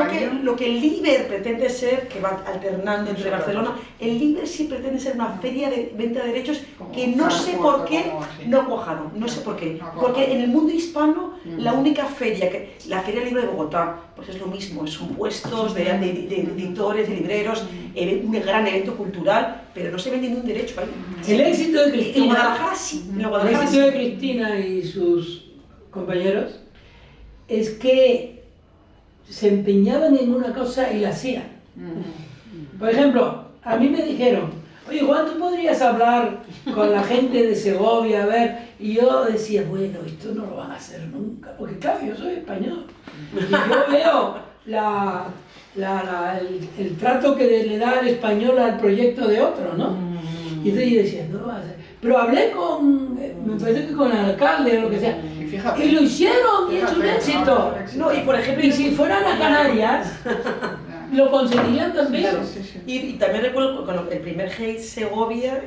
lo que el Liber pretende ser, que va alternando entre Barcelona, el Liber sí pretende ser una feria de venta de derechos que no sé por qué no ha cuajado, no sé por qué. Porque en el mundo hispano, la única feria, la Feria del Libro de Bogotá, pues es lo mismo, son puestos de editores, de libreros, un gran evento cultural, pero no se vende ningún derecho ahí. El éxito de Cristina, en Guadalajara sí. El éxito de Cristina y sus compañeros es que se empeñaban en una cosa y la hacían. Por ejemplo, a mí me dijeron, oye Juan, ¿tú podrías hablar con la gente de Segovia? A ver, y yo decía, bueno, esto no lo van a hacer nunca, porque claro, yo soy español y yo veo el trato que le da el español al proyecto de otro, ¿no? Y entonces yo decía, no lo van a hacer. Pero hablé me parece que con el alcalde o lo que sea, y lo hicieron, y es un éxito. No, y por ejemplo, y si fueran a Canarias, lo conseguirían también. Y también recuerdo con el primer Hey Segovia,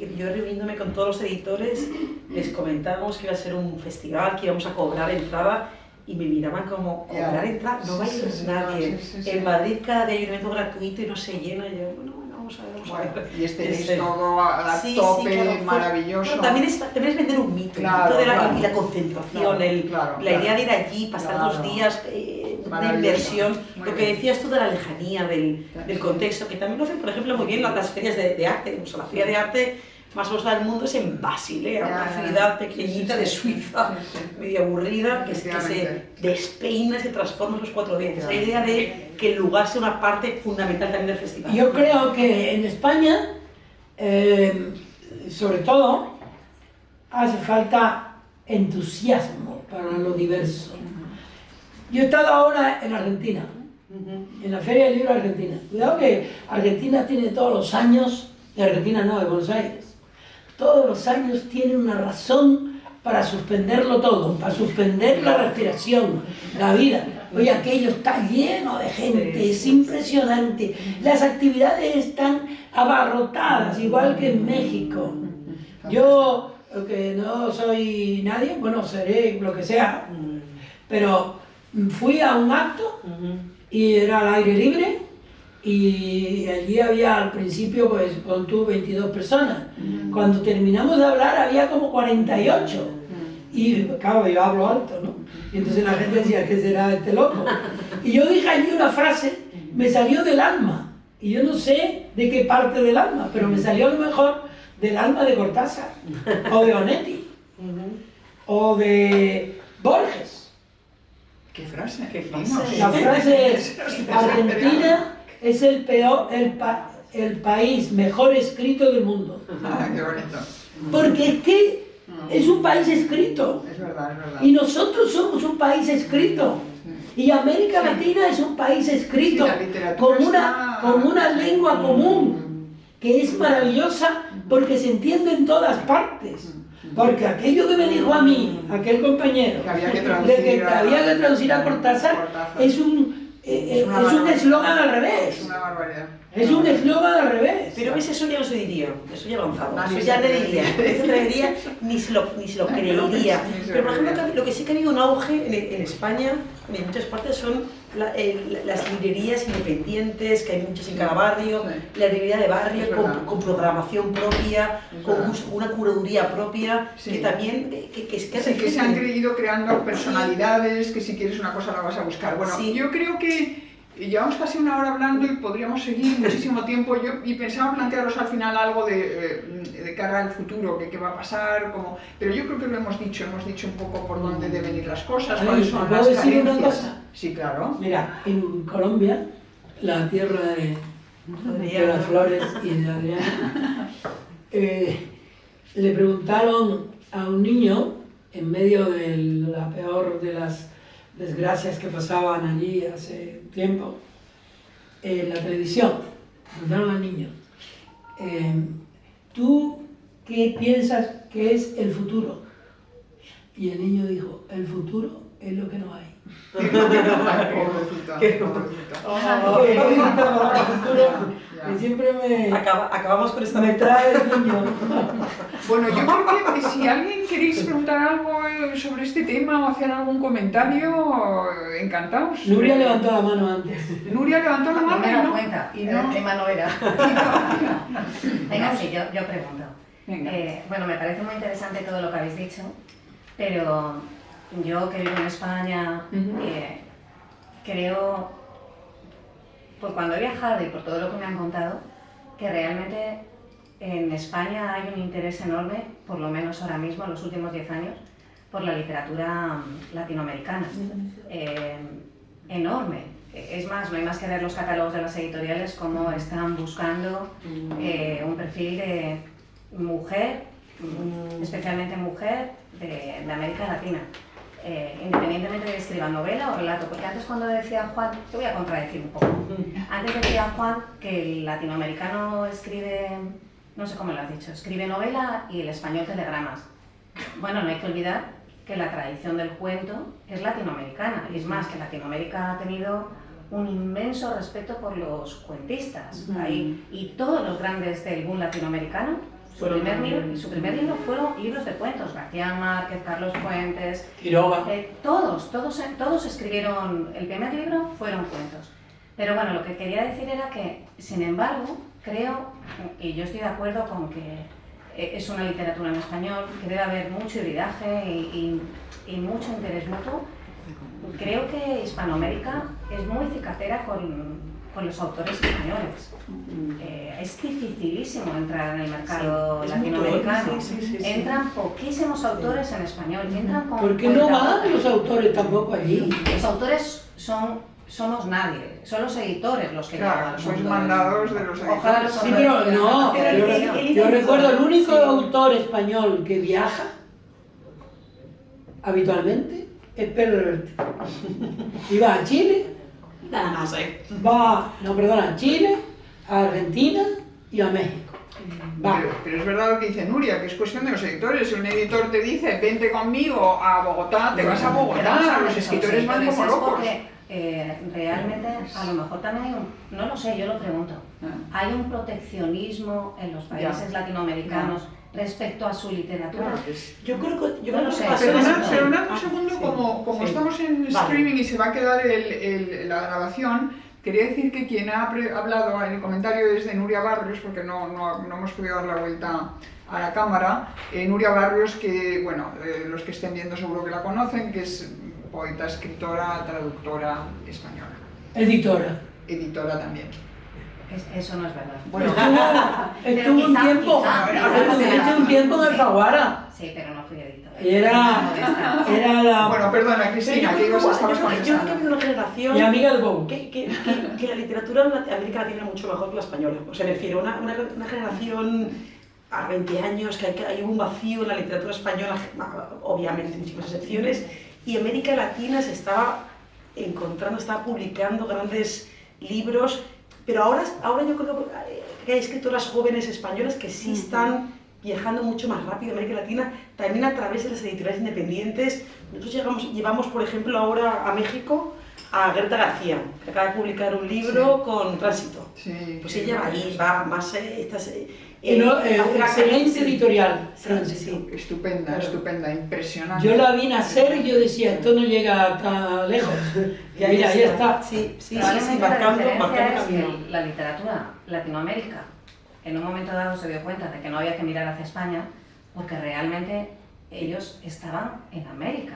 y yo reuniéndome con todos los editores, les comentábamos que iba a ser un festival, que íbamos a cobrar entrada, y me miraban como, ¿cobrar entrada? No va a ir nadie. En Madrid cada día hay un evento gratuito y no se llena. Y yo, bueno, vamos a ver, vamos a ver. Y es todo a tope, claro, maravilloso. Claro, también es vender un mito, Claro, el mito claro. y la concentración, Claro, la idea de ir allí, pasar Claro. 2 días de inversión, Muy lo que bien. decías tú de la lejanía del Sí. contexto, que también lo hacen, por ejemplo, muy bien las ferias de arte. O sea, la feria de arte más famosa del mundo es en Basilea, una ciudad pequeñita de Suiza, medio aburrida, que se Efectivamente. despeina y se transforma en los 4 días. Esa idea de que el lugar sea una parte fundamental también del festival. Yo creo que en España, sobre todo, hace falta entusiasmo para lo diverso. Yo he estado ahora en Argentina, en la Feria del Libro de Argentina. Cuidado que Argentina tiene todos los años, de Argentina no, de Buenos Aires, todos los años tiene una razón para suspenderlo todo, para suspender la respiración, la vida. Oye, aquello está lleno de gente, es impresionante. Las actividades están abarrotadas, igual que en México. Yo, que no soy nadie, bueno, seré lo que sea, pero fui a un acto y era al aire libre y allí había al principio, pues, con tú 22 personas. Cuando terminamos de hablar había como 48. Y claro, yo hablo alto, ¿no? Y entonces la gente decía, ¿qué será este loco? Y yo dije allí una frase, me salió del alma. Y yo no sé de qué parte del alma, pero me salió a lo mejor del alma de Cortázar, o de Onetti, o de Borges. ¿Qué frase? ¿Qué frase? La frase es, Argentina es el país mejor escrito del mundo. Ah, qué bonito. Porque es que es un país escrito. Es verdad, es verdad. Y nosotros somos un país escrito. Y América Latina es un país escrito, Sí, la literatura con una está- lengua común, que es maravillosa porque se entiende en todas partes. Porque aquello que me dijo a mí, aquel compañero, Que había que de traducir que a- había que traducir a Cortázar, Cortázar. es un eslogan al Es revés. una barbaridad. Es un eslogan al revés. Pero ves, eso ya no se diría, eso ya avanzado, Nadie eso ya se le diría, atrevería. no se atrevería ni se lo creería. Ni se Pero por ejemplo, atrevería. lo que sí que ha habido un auge en España, y en muchas partes, son las librerías independientes, que hay muchas en cada barrio, Sí. la librería de barrio Es verdad. con programación propia, Es con verdad. una curaduría propia, Sí. que también, que Sí, que se han reflejen. ido creando personalidades, que si quieres una cosa la vas a buscar. Bueno, Sí. yo creo que llevamos casi una hora hablando y podríamos seguir muchísimo tiempo. Y pensaba plantearos al final algo de cara al futuro, que qué va a pasar, pero yo creo que lo hemos dicho un poco por dónde deben ir las cosas, Ay, cuáles son ¿te puedo las decir una carencias. cosa? Sí, claro. Mira, en Colombia, la tierra de las flores y de Adriana, le preguntaron a un niño, en medio de la peor de las desgracias que pasaban allí hace tiempo, en la televisión, preguntaron al niño, ¿tú qué piensas que es el futuro? Y el niño dijo, el futuro es lo que no hay. Pobrecito, Que siempre Acabamos con esta me trae el niño. Bueno, yo creo que si alguien queréis preguntar algo sobre este tema o hacer algún comentario, encantados. Nuria levantó la mano antes. Nuria levantó la No mano me y da no. cuenta, y no. el tema no era. Venga, sí, yo pregunto. Venga. Bueno, me parece muy interesante todo lo que habéis dicho, pero yo que vivo en España, creo, por cuando he viajado y por todo lo que me han contado, que realmente en España hay un interés enorme, por lo menos ahora mismo, en los últimos 10 años, por la literatura latinoamericana. Enorme. Es más, no hay más que ver los catálogos de las editoriales, cómo están buscando un perfil de mujer, especialmente mujer de América Latina. Independientemente de que escriban novela o relato, porque antes cuando decía Juan, te voy a contradecir un poco, antes decía Juan que el latinoamericano escribe, no sé cómo lo has dicho, escribe novela y el español telegramas. Bueno, no hay que olvidar que la tradición del cuento es latinoamericana, y es más, que Latinoamérica ha tenido un inmenso respeto por los cuentistas, y todos los grandes del boom latinoamericano Su primer libro fueron libros de cuentos, García Márquez, Carlos Fuentes, Quiroga. todos escribieron, el primer libro fueron cuentos. Pero bueno, lo que quería decir era que, sin embargo, creo, y yo estoy de acuerdo con que es una literatura en español, que debe haber mucho hibridaje y mucho interés mutuo. Creo que Hispanoamérica es muy cicatera con los autores españoles. Es dificilísimo entrar en el mercado latinoamericano. Sí. Entran poquísimos autores en español. Entran con ¿Por qué no van los autores tampoco allí? Los autores somos nadie, son los editores los que llevan a Claro, los sois autores. mandados de los Ojalá editores. los Sí, pero autores no, pudieran hacer edición. yo recuerdo el único autor español que viaja habitualmente es Pedro Reverte. Y va a Chile, Nada más, a Chile, a Argentina y a México. Va. Pero es verdad lo que dice Nuria, que es cuestión de los editores. Si un editor te dice, vente conmigo a Bogotá, te vas a Pero Bogotá. vamos a ver, Los escritores van como es locos. porque realmente, a lo mejor también hay no lo sé, yo lo pregunto, hay un proteccionismo en los países latinoamericanos respecto a su literatura. Yo creo que No lo sé. pasó eso. Perdonad un segundo, como estamos en streaming y se va a quedar la grabación, quería decir que quien ha hablado en el comentario es de Nuria Barrios, porque no hemos podido dar la vuelta a la cámara. Nuria Barrios, que bueno, los que estén viendo seguro que la conocen, que es poeta, escritora, traductora española. Editora también. Eso no es verdad. Bueno, Estuvo un tiempo en Alfaguara. Sí, pero no fui editora. Era la bueno, perdona, Cristina, que estabas yo creo que ha contestando. habido una generación mi amiga de Bow. que la literatura en América Latina es mucho mejor que la española. O sea, me refiero a una generación a 20 años que hay un vacío en la literatura española, obviamente, muchísimas excepciones, y América Latina se estaba publicando grandes libros, pero ahora yo creo que hay escritoras jóvenes españolas que sí están viajando mucho más rápido en América Latina, también a través de las editoriales independientes. Nosotros llevamos, por ejemplo, ahora a México a Greta García, que acaba de publicar un libro con Tránsito. Sí, Pues sí, ella va ahí, va más... excelente editorial, Francis. Sí. Estupenda, impresionante. Yo la vi nacer y yo decía, esto no llega tan lejos. Y mira, ahí está. Sí, Probablemente marcando la diferencia es camino. que la literatura Latinoamérica en un momento dado se dio cuenta de que no había que mirar hacia España porque realmente ellos estaban en América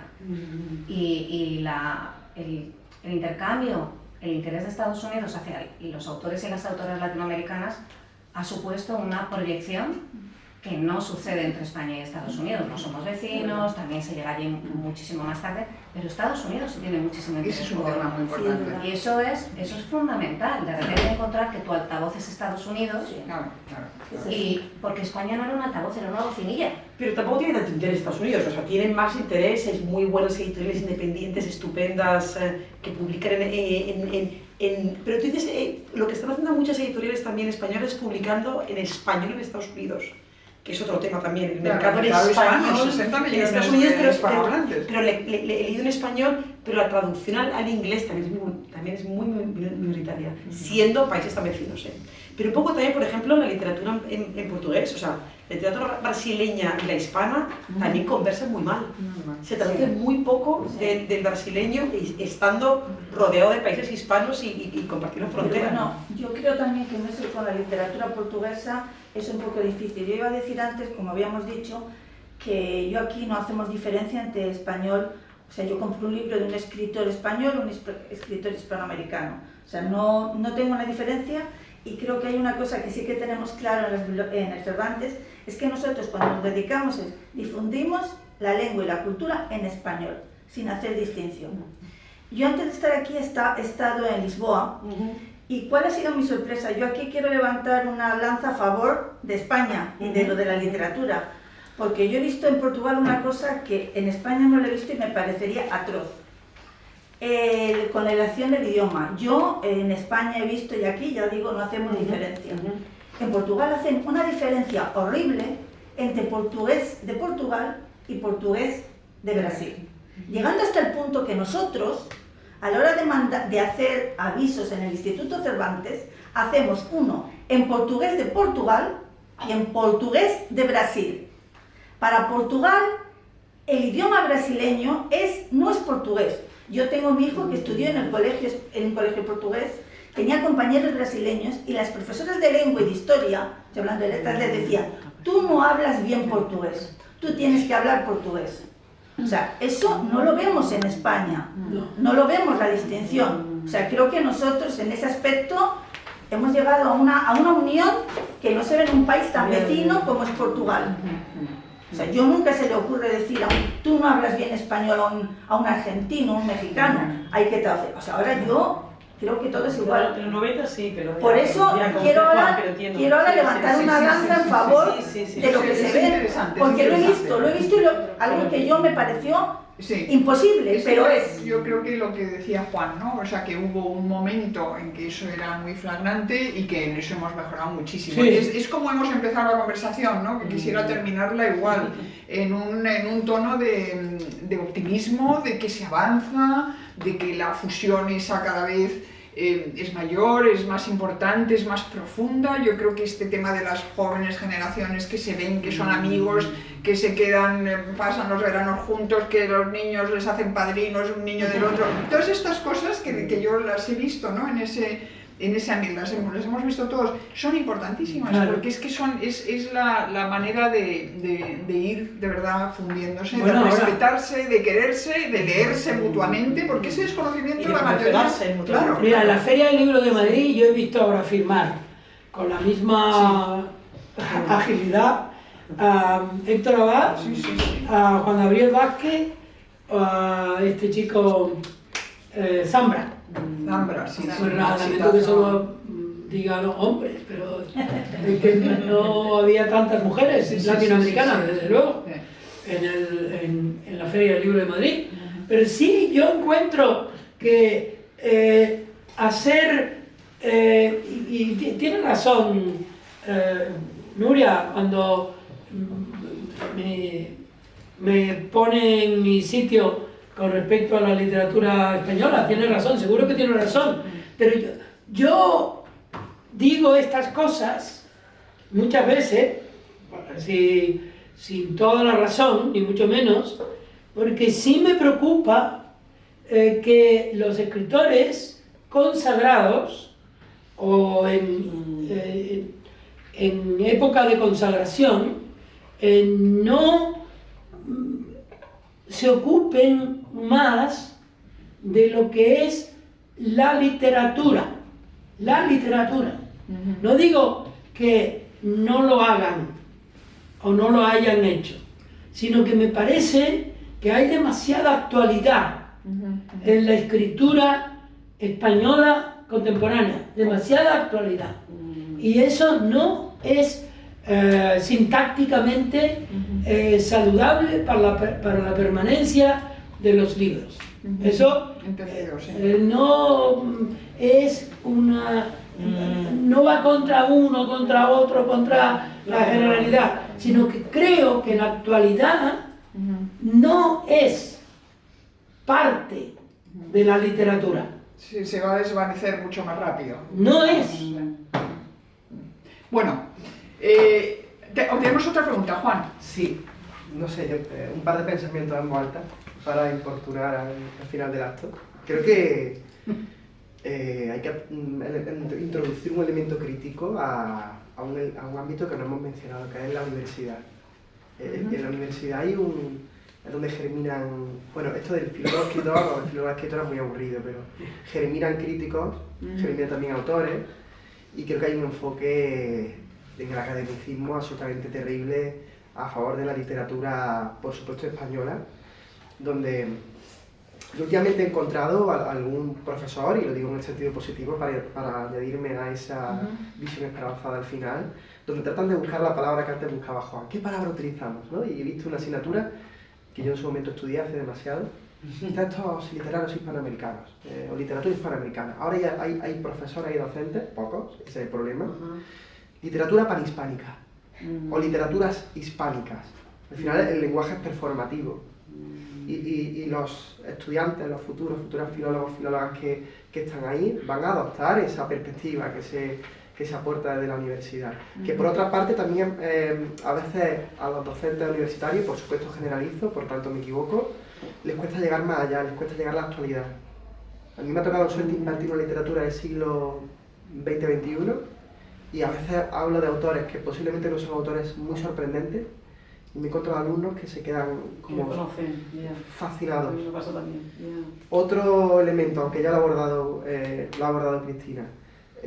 y el intercambio, el interés de Estados Unidos hacia los autores y las autoras latinoamericanas ha supuesto una proyección que no sucede entre España y Estados Unidos. No somos vecinos, también se llega allí muchísimo más tarde, pero Estados Unidos sí tiene muchísimo interés. Ese es un tema muy importante. Y eso es fundamental, de repente encontrar que tu altavoz es Estados Unidos, Claro. y porque España no era un altavoz, era una bocinilla. Pero tampoco tiene tanto interés Estados Unidos, o sea, tienen más interés, es muy buenas editoriales independientes, estupendas, que publican pero tú dices, lo que están haciendo muchas editoriales también españolas es publicando en español en Estados Unidos, que es otro tema también, el mercado en español, 60 en millones Estados Unidos, de hispanohablantes. pero le he leído en español, pero la traducción al inglés también es muy minoritaria, siendo países tan vecinos. Pero un poco también, por ejemplo, la literatura en portugués, o sea, la literatura brasileña y la hispana también conversan muy mal. Se traduce muy poco del brasileño estando rodeado de países hispanos y compartiendo fronteras. Bueno, yo creo también que eso con la literatura portuguesa es un poco difícil. Yo iba a decir antes, como habíamos dicho, que yo aquí no hacemos diferencia entre español, o sea, yo compro un libro de un escritor español o un escritor hispanoamericano. O sea, no tengo una diferencia. Y creo que hay una cosa que sí que tenemos claro en el Cervantes, es que nosotros cuando nos dedicamos difundimos la lengua y la cultura en español, sin hacer distinción. Yo antes de estar aquí he estado en Lisboa, y ¿cuál ha sido mi sorpresa? Yo aquí quiero levantar una lanza a favor de España y de lo de la literatura, porque yo he visto en Portugal una cosa que en España no lo he visto y me parecería atroz. Con la elección del idioma, yo en España he visto, y aquí ya digo, no hacemos diferencia. En Portugal hacen una diferencia horrible entre portugués de Portugal y portugués de Brasil, llegando hasta el punto que nosotros, a la hora de hacer avisos en el Instituto Cervantes, hacemos uno en portugués de Portugal, y en portugués de Brasil. Para Portugal, el idioma brasileño no es portugués. Yo tengo mi hijo que estudió en un colegio portugués, tenía compañeros brasileños y las profesoras de lengua y de historia, estoy hablando de letras, les decían, tú no hablas bien portugués, tú tienes que hablar portugués. O sea, eso no lo vemos en España, no lo vemos la distinción. O sea, creo que nosotros en ese aspecto hemos llegado a una unión que no se ve en un país tan vecino como es Portugal. O sea, yo nunca se le ocurre decir, tú no hablas bien español a un argentino, un mexicano, hay que traducir. O sea, ahora yo creo que todo es igual. En los 90 sí, pero... Por eso quiero ahora levantar una lanza en favor de lo que se ve, porque lo he visto y algo que yo me pareció imposible, pero es... Yo creo que lo que decía Juan, ¿no? O sea, que hubo un momento en que eso era muy flagrante y que en eso hemos mejorado muchísimo. Sí. Es como hemos empezado la conversación, ¿no? Que quisiera terminarla igual, en un tono de optimismo, de que se avanza, de que la fusión esa cada vez es mayor, es más importante, es más profunda. Yo creo que este tema de las jóvenes generaciones que se ven, que son amigos, que se quedan, pasan los veranos juntos, que los niños les hacen padrinos, un niño del otro, todas estas cosas que yo las he visto, ¿no? En ese ámbito, las hemos visto todos, son importantísimas, claro. porque es que es la manera de ir de verdad fundiéndose, Bueno, de respetarse, de quererse, de leerse mutuamente, porque ese desconocimiento la mayoría... Claro. Mira, en la Feria del Libro de Madrid yo he visto ahora firmar con la misma agilidad a Héctor Abad, a Juan Gabriel Vázquez, a este chico Zambra. Zambra, sí. Pues lamento que solo diga los hombres, pero es que no había tantas mujeres latinoamericanas, desde luego, en la Feria del Libro de Madrid. Pero sí, yo encuentro que y tiene razón Nuria cuando me pone en mi sitio con respecto a la literatura española. Tiene razón, seguro que tiene razón, pero yo digo estas cosas muchas veces sin toda la razón, ni mucho menos, porque sí me preocupa que los escritores consagrados o en época de consagración no se ocupen más de lo que es la literatura. La literatura. No digo que no lo hagan o no lo hayan hecho, sino que me parece que hay demasiada actualidad en la escritura española contemporánea, demasiada actualidad. Y eso no es sintácticamente saludable para la permanencia de los libros. Eso no es no va contra uno, contra otro, contra la generalidad, sino que creo que la actualidad no es parte de la literatura. Sí, se va a desvanecer mucho más rápido. No es. Bueno, tenemos otra pregunta, Juan. Sí, no sé, un par de pensamientos en voz alta para incorporar al final del acto. Creo que hay que introducir un elemento crítico a un ámbito que no hemos mencionado, que es la universidad. En la universidad hay es donde germinan, bueno, esto del filólogo escritor o del filólogo escritor es muy aburrido, pero germinan críticos, germinan también autores, y creo que hay un enfoque en el academicismo absolutamente terrible a favor de la literatura, por supuesto española, donde yo últimamente he encontrado a algún profesor, y lo digo en el sentido positivo para añadirme a esa visión esperanzada al final, donde tratan de buscar la palabra que antes buscaba Juan. ¿Qué palabra utilizamos? ¿No? Y he visto una asignatura que yo en su momento estudié hace demasiado, textos literarios hispanoamericanos, o literatura hispanoamericana. Ahora ya hay profesores y docentes, pocos, ese es el problema. Literatura panhispánica, o literaturas hispánicas. Al final el lenguaje es performativo. Y los estudiantes, los futuras filólogos, filólogas que están ahí, van a adoptar esa perspectiva que que se aporta desde la universidad. Que por otra parte también a veces a los docentes universitarios, por supuesto generalizo, por tanto me equivoco, les cuesta llegar más allá, les cuesta llegar a la actualidad. A mí me ha tocado suerte impartir una literatura del siglo XX-XXI y a veces hablo de autores que posiblemente no son autores muy sorprendentes y me encuentro alumnos que se quedan como fascinados. A mí me pasa también. Otro elemento, aunque ya lo ha abordado Cristina,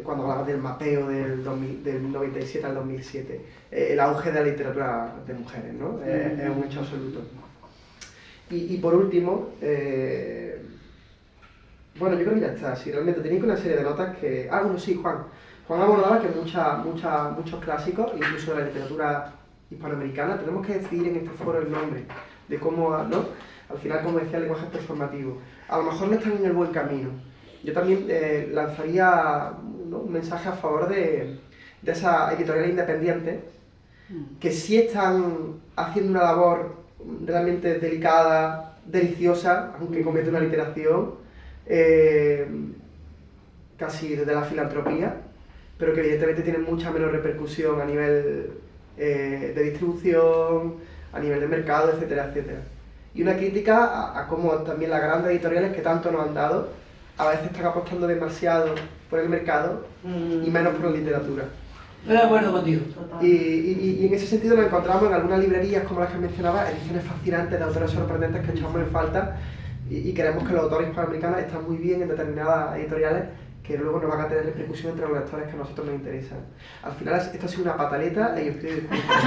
cuando hablaba del mapeo del 97 al 2007, el auge de la literatura de mujeres, ¿no? Es un hecho absoluto. Y por último, bueno, yo creo que ya está. Si realmente tenéis una serie de notas que... Ah, bueno, sí, Juan abordaba que muchos clásicos, incluso de la literatura hispanoamericana, tenemos que decidir en este foro el nombre, de cómo, ¿no? Al final, como decía, el lenguaje performativo. A lo mejor no están en el buen camino. Yo también lanzaría, ¿no?, un mensaje a favor de esas editoriales independientes que sí están haciendo una labor realmente delicada, deliciosa, aunque comete una literación casi desde la filantropía, pero que evidentemente tienen mucha menos repercusión a nivel de distribución, a nivel de mercado, etcétera, etcétera. Y una crítica a cómo también las grandes editoriales que tanto nos han dado a veces están apostando demasiado por el mercado y menos por la literatura. Estoy de acuerdo contigo. Y en ese sentido nos encontramos en algunas librerías, como las que mencionaba, ediciones fascinantes de autores sorprendentes que echamos en falta y creemos que los autores hispanoamericanos están muy bien en determinadas editoriales que luego no van a tener repercusión entre los lectores que a nosotros nos interesan. Al final esto ha sido una pataleta y os pido disculpas.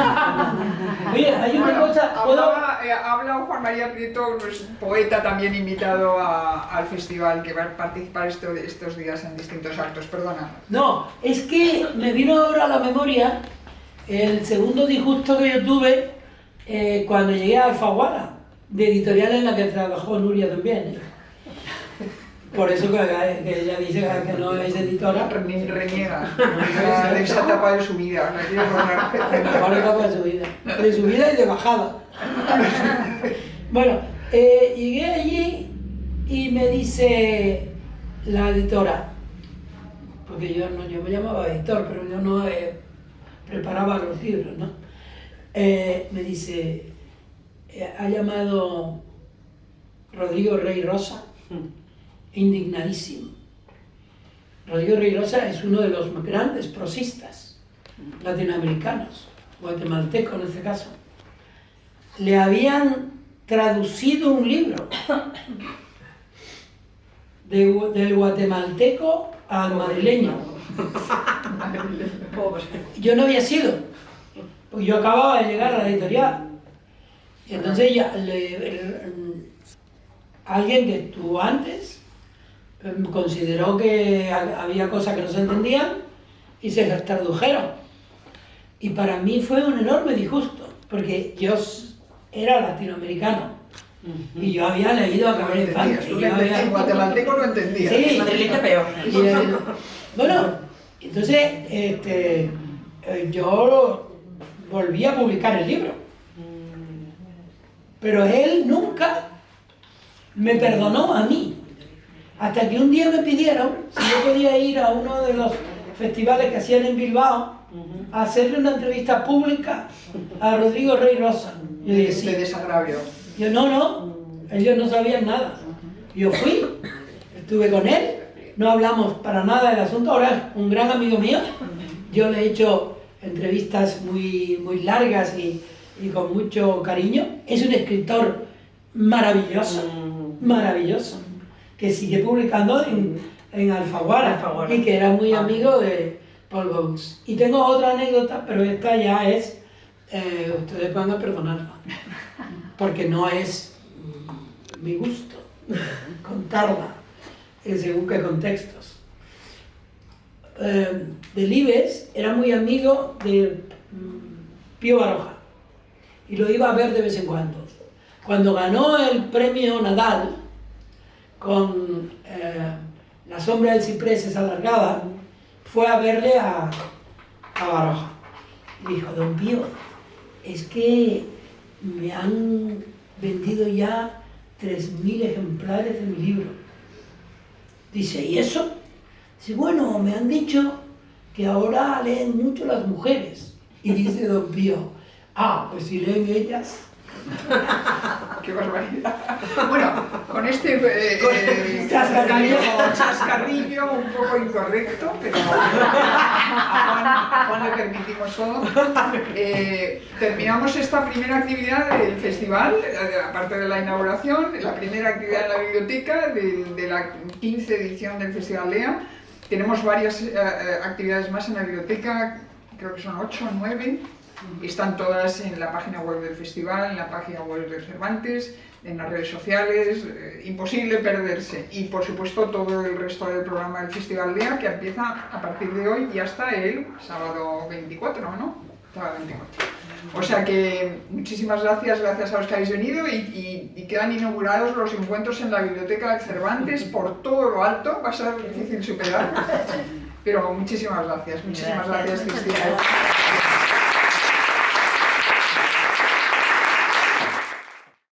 Oye, hay una cosa... Habla Juan María Prieto, pues, poeta también invitado al festival, que va a participar estos días en distintos actos. Perdona. No, es que me vino ahora a la memoria el segundo disgusto que yo tuve cuando llegué a Alfaguara, de editorial en la que trabajó Nuria también. Por eso que ella dice que no es editora. Reniega de esa etapa de su vida. La mejor etapa de su vida y de bajada. Bueno, llegué allí y me dice la editora, porque yo me llamaba editor, pero yo no preparaba los libros, ¿no? Me dice, ha llamado Rodrigo Rey Rosa, indignadísimo. Rodrigo Rey Rosa es uno de los grandes prosistas latinoamericanos, guatemalteco en este caso. Le habían traducido un libro del guatemalteco al madrileño. Yo no había sido, porque yo acababa de llegar a la editorial. Y entonces alguien que estuvo antes consideró que había cosas que no se entendían y se las tradujeron. Y para mí fue un enorme disgusto, porque yo era latinoamericano y yo había leído a Cabrera Infante. El guatemalteco no entendía. Sí, madrileño peor. Bueno, entonces yo volví a publicar el libro, pero él nunca me perdonó a mí. Hasta que un día me pidieron si yo podía ir a uno de los festivales que hacían en Bilbao a hacerle una entrevista pública a Rodrigo Rey Rosa. Yo dije, sí. De desagravio. Yo no, ellos no sabían nada. Yo fui, estuve con él, no hablamos para nada del asunto, ahora es un gran amigo mío. Yo le he hecho entrevistas muy, muy largas y con mucho cariño. Es un escritor maravilloso, maravilloso, que sigue publicando en Alfaguara, y que era muy amigo de Paul Bowles. Y tengo otra anécdota, pero esta ya es, ustedes van a perdonarla, porque no es mi gusto contarla en según qué contextos. Delibes era muy amigo de Pío Baroja y lo iba a ver de vez en cuando. Cuando ganó el premio Nadal con La sombra del ciprés es alargada, fue a verle a Baroja y dijo: don Pío, es que me han vendido ya 3.000 ejemplares de mi libro. Dice, ¿y eso? Dice, bueno, me han dicho que ahora leen mucho las mujeres. Y dice don Pío, pues si leen ellas. ¡Qué barbaridad! Bueno, con este chascarrillo un poco incorrecto, pero a Juan le permitimos todo. Terminamos esta primera actividad del festival, aparte de la inauguración, la primera actividad en la biblioteca de la 15ª edición del Festival LEA. Tenemos varias actividades más en la biblioteca, creo que son 8 o 9. Están todas en la página web del festival, en la página web de Cervantes, en las redes sociales, imposible perderse. Y por supuesto todo el resto del programa del Festival LEA, que empieza a partir de hoy y hasta el sábado 24, ¿no? Sábado 24. O sea que muchísimas gracias a los que habéis venido y quedan inaugurados los encuentros en la biblioteca de Cervantes por todo lo alto, va a ser difícil superar, pero muchísimas gracias, Cristina.